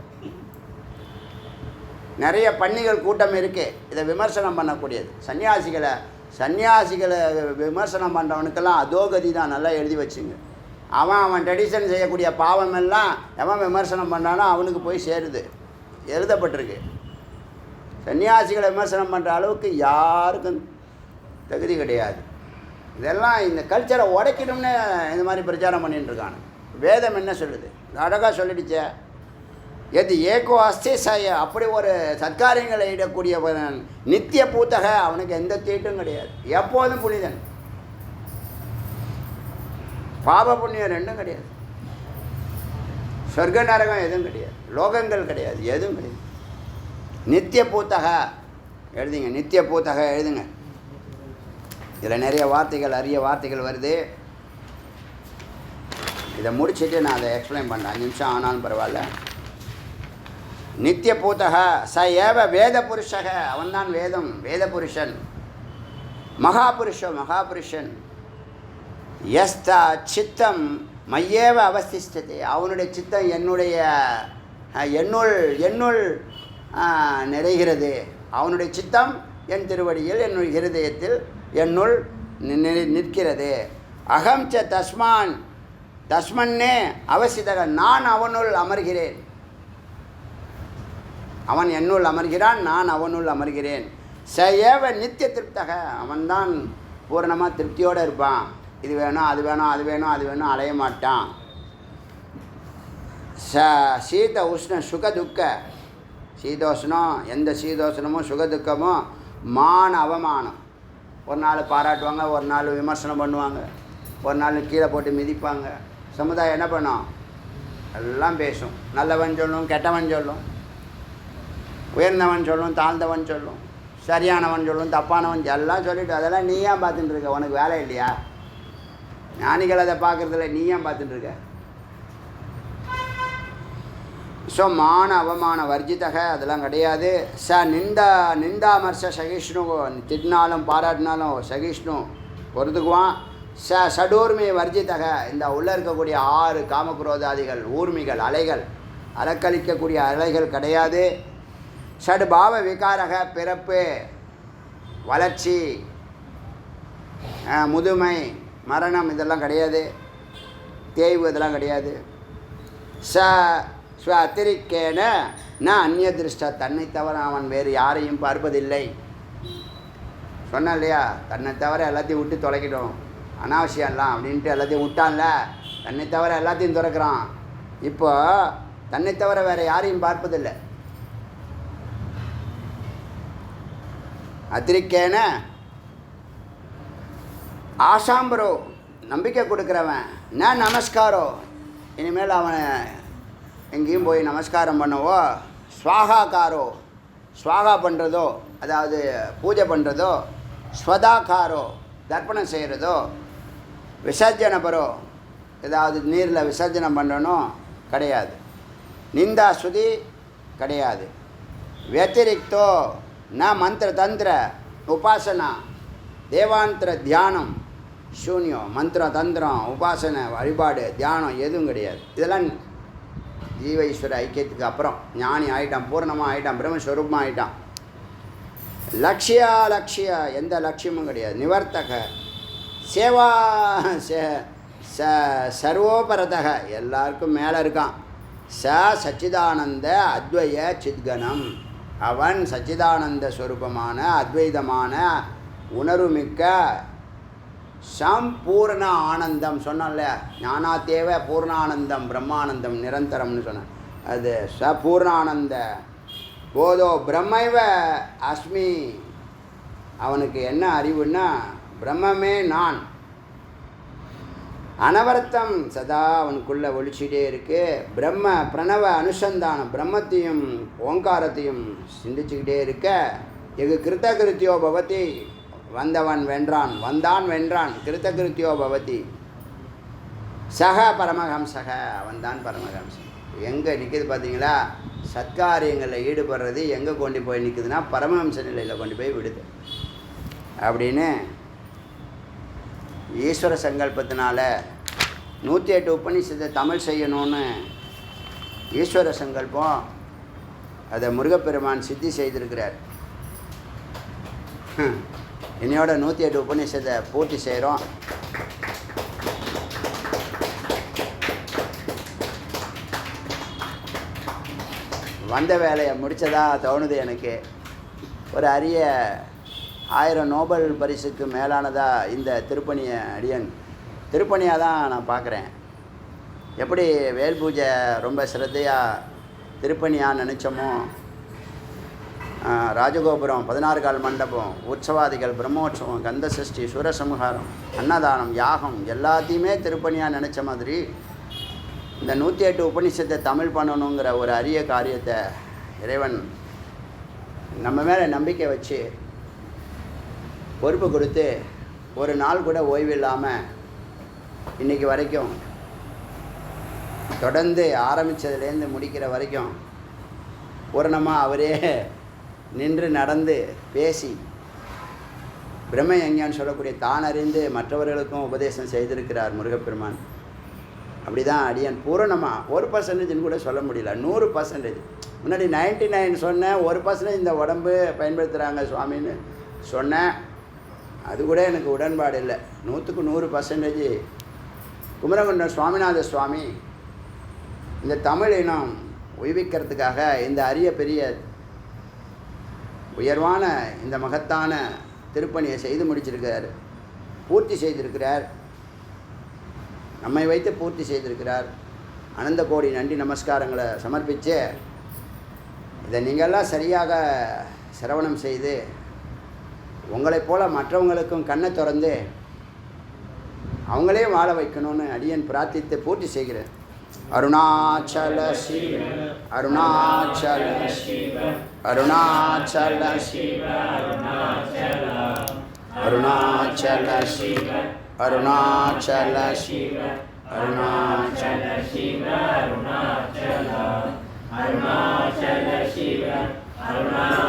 நிறைய பன்னிகள் கூட்டம் இருக்குது இதை விமர்சனம் பண்ணக்கூடியது. சன்னியாசிகளை விமர்சனம் பண்ணுறவனுக்கெல்லாம் அதோகதி தான். நல்லா எழுதி வச்சுங்க. அவன் ட்ரெடிஷன் செய்யக்கூடிய பாவம் எல்லாம் எவன் விமர்சனம் பண்ணானோ அவனுக்கு போய் சேருது. எழுதப்பட்டிருக்கு. சன்னியாசிகளை விமர்சனம் பண்ணுற அளவுக்கு யாருக்கும் தகுதி கிடையாது. இதெல்லாம் இந்த கல்ச்சரை உடைக்கணும்னு இந்த மாதிரி பிரச்சாரம் பண்ணிட்டு இருக்கானு. வேதம் என்ன சொல்லுது? அழகாக சொல்லிடுச்சே. எது ஏகோ அஸ்தி சய, அப்படி ஒரு சத்காரியங்களை இடக்கூடியவன் நித்திய பூத்தக, அவனுக்கு எந்த தீட்டும் கிடையாது, எப்போதும் புனிதன். பாப புண்ணியம் ரெண்டும் கிடையாது, சொர்க்க நரகம் எதுவும் கிடையாது, லோகங்கள் கிடையாது, எதுவும் கிடையாது. நித்திய பூத்தக எழுதுங்க, நித்திய பூத்தக எழுதுங்க. இதில் நிறைய வார்த்தைகள், அரிய வார்த்தைகள் வருது. இதை முடிச்சுட்டு நான் அதை எக்ஸ்பிளைன் பண்ணுறேன், 5 நிமிஷம் ஆனாலும் பரவாயில்ல. நித்திய பூத்தக ச ஏவ வேத புருஷக, அவன்தான் வேதம், வேத புருஷன். மகாபுருஷன். எஸ்தா சித்தம் மையேவ அவஸ்திஷ்டத்தை, அவனுடைய சித்தம் என்னுள் நிறைகிறது. அவனுடைய சித்தம் என் திருவடியில், என்னுடைய ஹிருதயத்தில் என்னுள் நிற்கிறது. அகம் ச தஸ்மன்னே அவசிதக, நான் அவனுள் அமர்கிறேன். அவன் என்னுள் அமர்கிறான், நான் அவனுள் அமர்கிறேன். ச ஏவ நித்திய திருப்தக, அவன்தான் பூரணமாக திருப்தியோடு இருப்பான். இது வேணும், அது வேணும், அது வேணும், அது வேணும் அலைய மாட்டான். சீத உஷ்ண சுக துக்க, சீதோஷ்ணம், எந்த சீதோஷ்ணமும் சுக துக்கமும் மான அவமானம். ஒரு நாள் பாராட்டுவாங்க, ஒரு நாள் விமர்சனம் பண்ணுவாங்க, ஒரு நாள் கீழே போட்டு மிதிப்பாங்க. சமுதாயம் என்ன பண்ணும்? எல்லாம் பேசும். நல்லவன் சொல்லும், கெட்டவன் சொல்லும், உயர்ந்தவன் சொல்லும், தாழ்ந்தவன் சொல்லும், சரியானவன் சொல்லும், தப்பானவன் எல்லாம் சொல்லிவிட்டு அதெல்லாம் நீ ஏன் பார்த்துட்டு இருக்க? உனக்கு வேலை இல்லையா? ஞானிகள் அதை பார்க்குறதில்ல, நீ ஏன் பார்த்துட்டு இருக்க? ஸோ மான அவமான வர்ஜிதக, அதெல்லாம் கிடையாது. நிந்தாமர்ஷ சகிஷ்ணு, திட்டினாலும் பாராட்டினாலும் சகிஷ்ணு பொறுத்துக்குவான். சடூர்மி வர்ஜிதக, இந்த உள்ளே இருக்கக்கூடிய 6 காமக்ரோதாதிகள் ஊர்மிகள் அலைகள், அலக்களிக்கக்கூடிய அலைகள் கிடையாது. ஷட்பாவ விகாரக, பிறப்பு, வளர்ச்சி, முதுமை, மரணம், இதெல்லாம் கிடையாது. தேய்வு இதெல்லாம் கிடையாது. அத்திரிக்கேன ந அந்நிய திருஷ்ட, தன்னை தவிர அவன் வேறு யாரையும் பார்ப்பதில்லை. சொன்னான் இல்லையா, தன்னை தவிர எல்லாத்தையும் விட்டு தொலைக்கிட்டோம், அனாவசியம்லாம் அப்படின்ட்டு எல்லாத்தையும் விட்டான்ல, தன்னை தவிர எல்லாத்தையும் துறக்கிறான். இப்போ தன்னை தவிர வேறு யாரையும் பார்ப்பதில்லை. அத்திரிக்கேன ஆசாம்பரோ, நம்பிக்கை கொடுக்குறவன். நமஸ்காரோ, இனிமேல் அவனை எங்கேயும் போய் நமஸ்காரம் பண்ணவோ. ஸ்வாகாக்காரோ, ஸ்வாகா பண்ணுறதோ, அதாவது பூஜை பண்ணுறதோ. ஸ்வதாக்காரோ, தர்ப்பணம் செய்கிறதோ. விசர்ஜனபரோ, ஏதாவது நீரில் விசர்ஜனம் பண்ணணும் கிடையாது. நிந்தா ஸ்ருதி கிடையாது. வத்திரிக்தோ ந மந்திர தந்திர உபாசனா தேவாந்திர தியானம் சூன்யம். மந்திரம், தந்திரம், உபாசனை, வழிபாடு, தியானம் எதுவும் கிடையாது. இதெல்லாம் ஜீவ ஈஸ்வர ஐக்கியத்துக்கு அப்புறம் ஞானி ஆகிட்டான், பூர்ணமாக ஆகிட்டான், பிரம்மஸ்வரூபமாக ஆகிட்டான். லட்சிய எந்த லட்சியமும் கிடையாது. நிவர்த்தக சேவா சர்வோபரதக, எல்லாருக்கும் மேலே இருக்கான். சச்சிதானந்த அத்வய சித்கணம், அவன் சச்சிதானந்த ஸ்வரூபமான அத்வைதமான உணர்வுமிக்க சம்பூர்ண ஆனந்தம். சொன்னான்ல, ஞானாத்தேவ பூர்ணானந்தம் பிரம்மானந்தம் நிரந்தரம்னு சொன்னான். அது பூர்ணானந்த போதோ பிரம்மைவ அஸ்மி. அவனுக்கு என்ன அறிவுன்னா, பிரம்மமே நான். அனவர்த்தம் சதா அவனுக்குள்ளே ஒழிச்சிட்டே இருக்கு. பிரம்ம பிரணவ அனுசந்தானம், பிரம்மத்தையும் ஓங்காரத்தையும் சிந்திச்சுக்கிட்டே இருக்க. எகு கிருத்தகிருத்தியோ பவதி, வந்தவன் வென்றான், வந்தான் வென்றான். கிருத்தகிருத்தியோ பவதி சக பரமஹம்சக, அவன்தான் பரமஹம்சன். எங்கே நிற்கிது பார்த்தீங்களா? சத்காரியங்களில் ஈடுபடுறது எங்கே கொண்டு போய் நிற்குதுன்னா, பரமஹம்ச நிலையில் கொண்டு போய் விடுது. அப்படின்னு ஈஸ்வர சங்கல்பத்தினால 108 உபநிஷத்தை தமிழ் செய்யணும்னு ஈஸ்வர சங்கல்பம், அதை முருகப்பெருமான் சித்தி செய்திருக்கிறார். என்னையோட 108 உபநிஷத்தை பூர்த்தி செய்கிறோம். வந்த வேலையை முடித்ததா தோணுது எனக்கு. ஒரு அரிய 1000 நோபல் பரிசுக்கு மேலானதாக இந்த திருப்பணியை திருப்பணியாக தான் நான் பார்க்குறேன். எப்படி வேல் பூஜை ரொம்ப சிரத்தையாக திருப்பணியாக நினச்சோமோ, ராஜகோபுரம், 16 கால் மண்டபம், உற்சவாதிகள், பிரம்மோற்சவம், கந்த சஷ்டி, சூரசம்ஹாரம், அன்னதானம், யாகம் எல்லாத்தையுமே திருப்பணியாக நினச்ச மாதிரி இந்த 108 உபநிஷத்தை தமிழ் பண்ணணுங்கிற ஒரு அரிய காரியத்தை இறைவன் நம்ம மேலே நம்பிக்கை வச்சு பொறுப்பு கொடுத்து ஒரு நாள் கூட ஓய்வு இல்லாமல் இன்றைக்கி வரைக்கும் தொடர்ந்து ஆரம்பித்ததுலேருந்து முடிக்கிற வரைக்கும் பூரணமாக அவரே நின்று நடந்து பேசி பிரம்ம யஞ்ஞான்னு சொல்லக்கூடிய தான் அறிந்து மற்றவர்களுக்கும் உபதேசம் செய்திருக்கிறார் முருகப்பெருமான். அப்படி தான் அடியான் பூரணமாக 1% கூட சொல்ல முடியல, 100%. முன்னாடி 99 சொன்னேன், 1% இந்த உடம்பு பயன்படுத்துகிறாங்க சுவாமின்னு சொன்னேன். அது கூட எனக்கு உடன்பாடு இல்லை. 100க்கு 100% குமரகுண்டம் சுவாமிநாத சுவாமி இந்த தமிழ் இனம் உய்விக்கிறதுக்காக இந்த அரிய பெரிய உயர்வான இந்த மகத்தான திருப்பணியை செய்து முடிச்சிருக்கிறார், பூர்த்தி செய்திருக்கிறார். நம்மை வைத்து பூர்த்தி செய்திருக்கிறார். அனந்த கோடி நன்றி நமஸ்காரங்களை சமர்ப்பித்து இதை நீங்கள்லாம் சரியாக சிரவணம் செய்து உங்களைப் போல் மற்றவங்களுக்கும் கண்ணை திறந்து அவங்களே வாழ வைக்கணும்னு அடியன் பிரார்த்தித்து பூர்த்தி செய்கிறேன். அருணாச்சல சிவ அருணாச்சல சிவ அருணாச்சல சிவ அருணாச்சல சிவ அருணாச்சல சிவ அருணாச்சல சிவ அருணாச்சல அருணாச்சல சிவ அருணாச்சல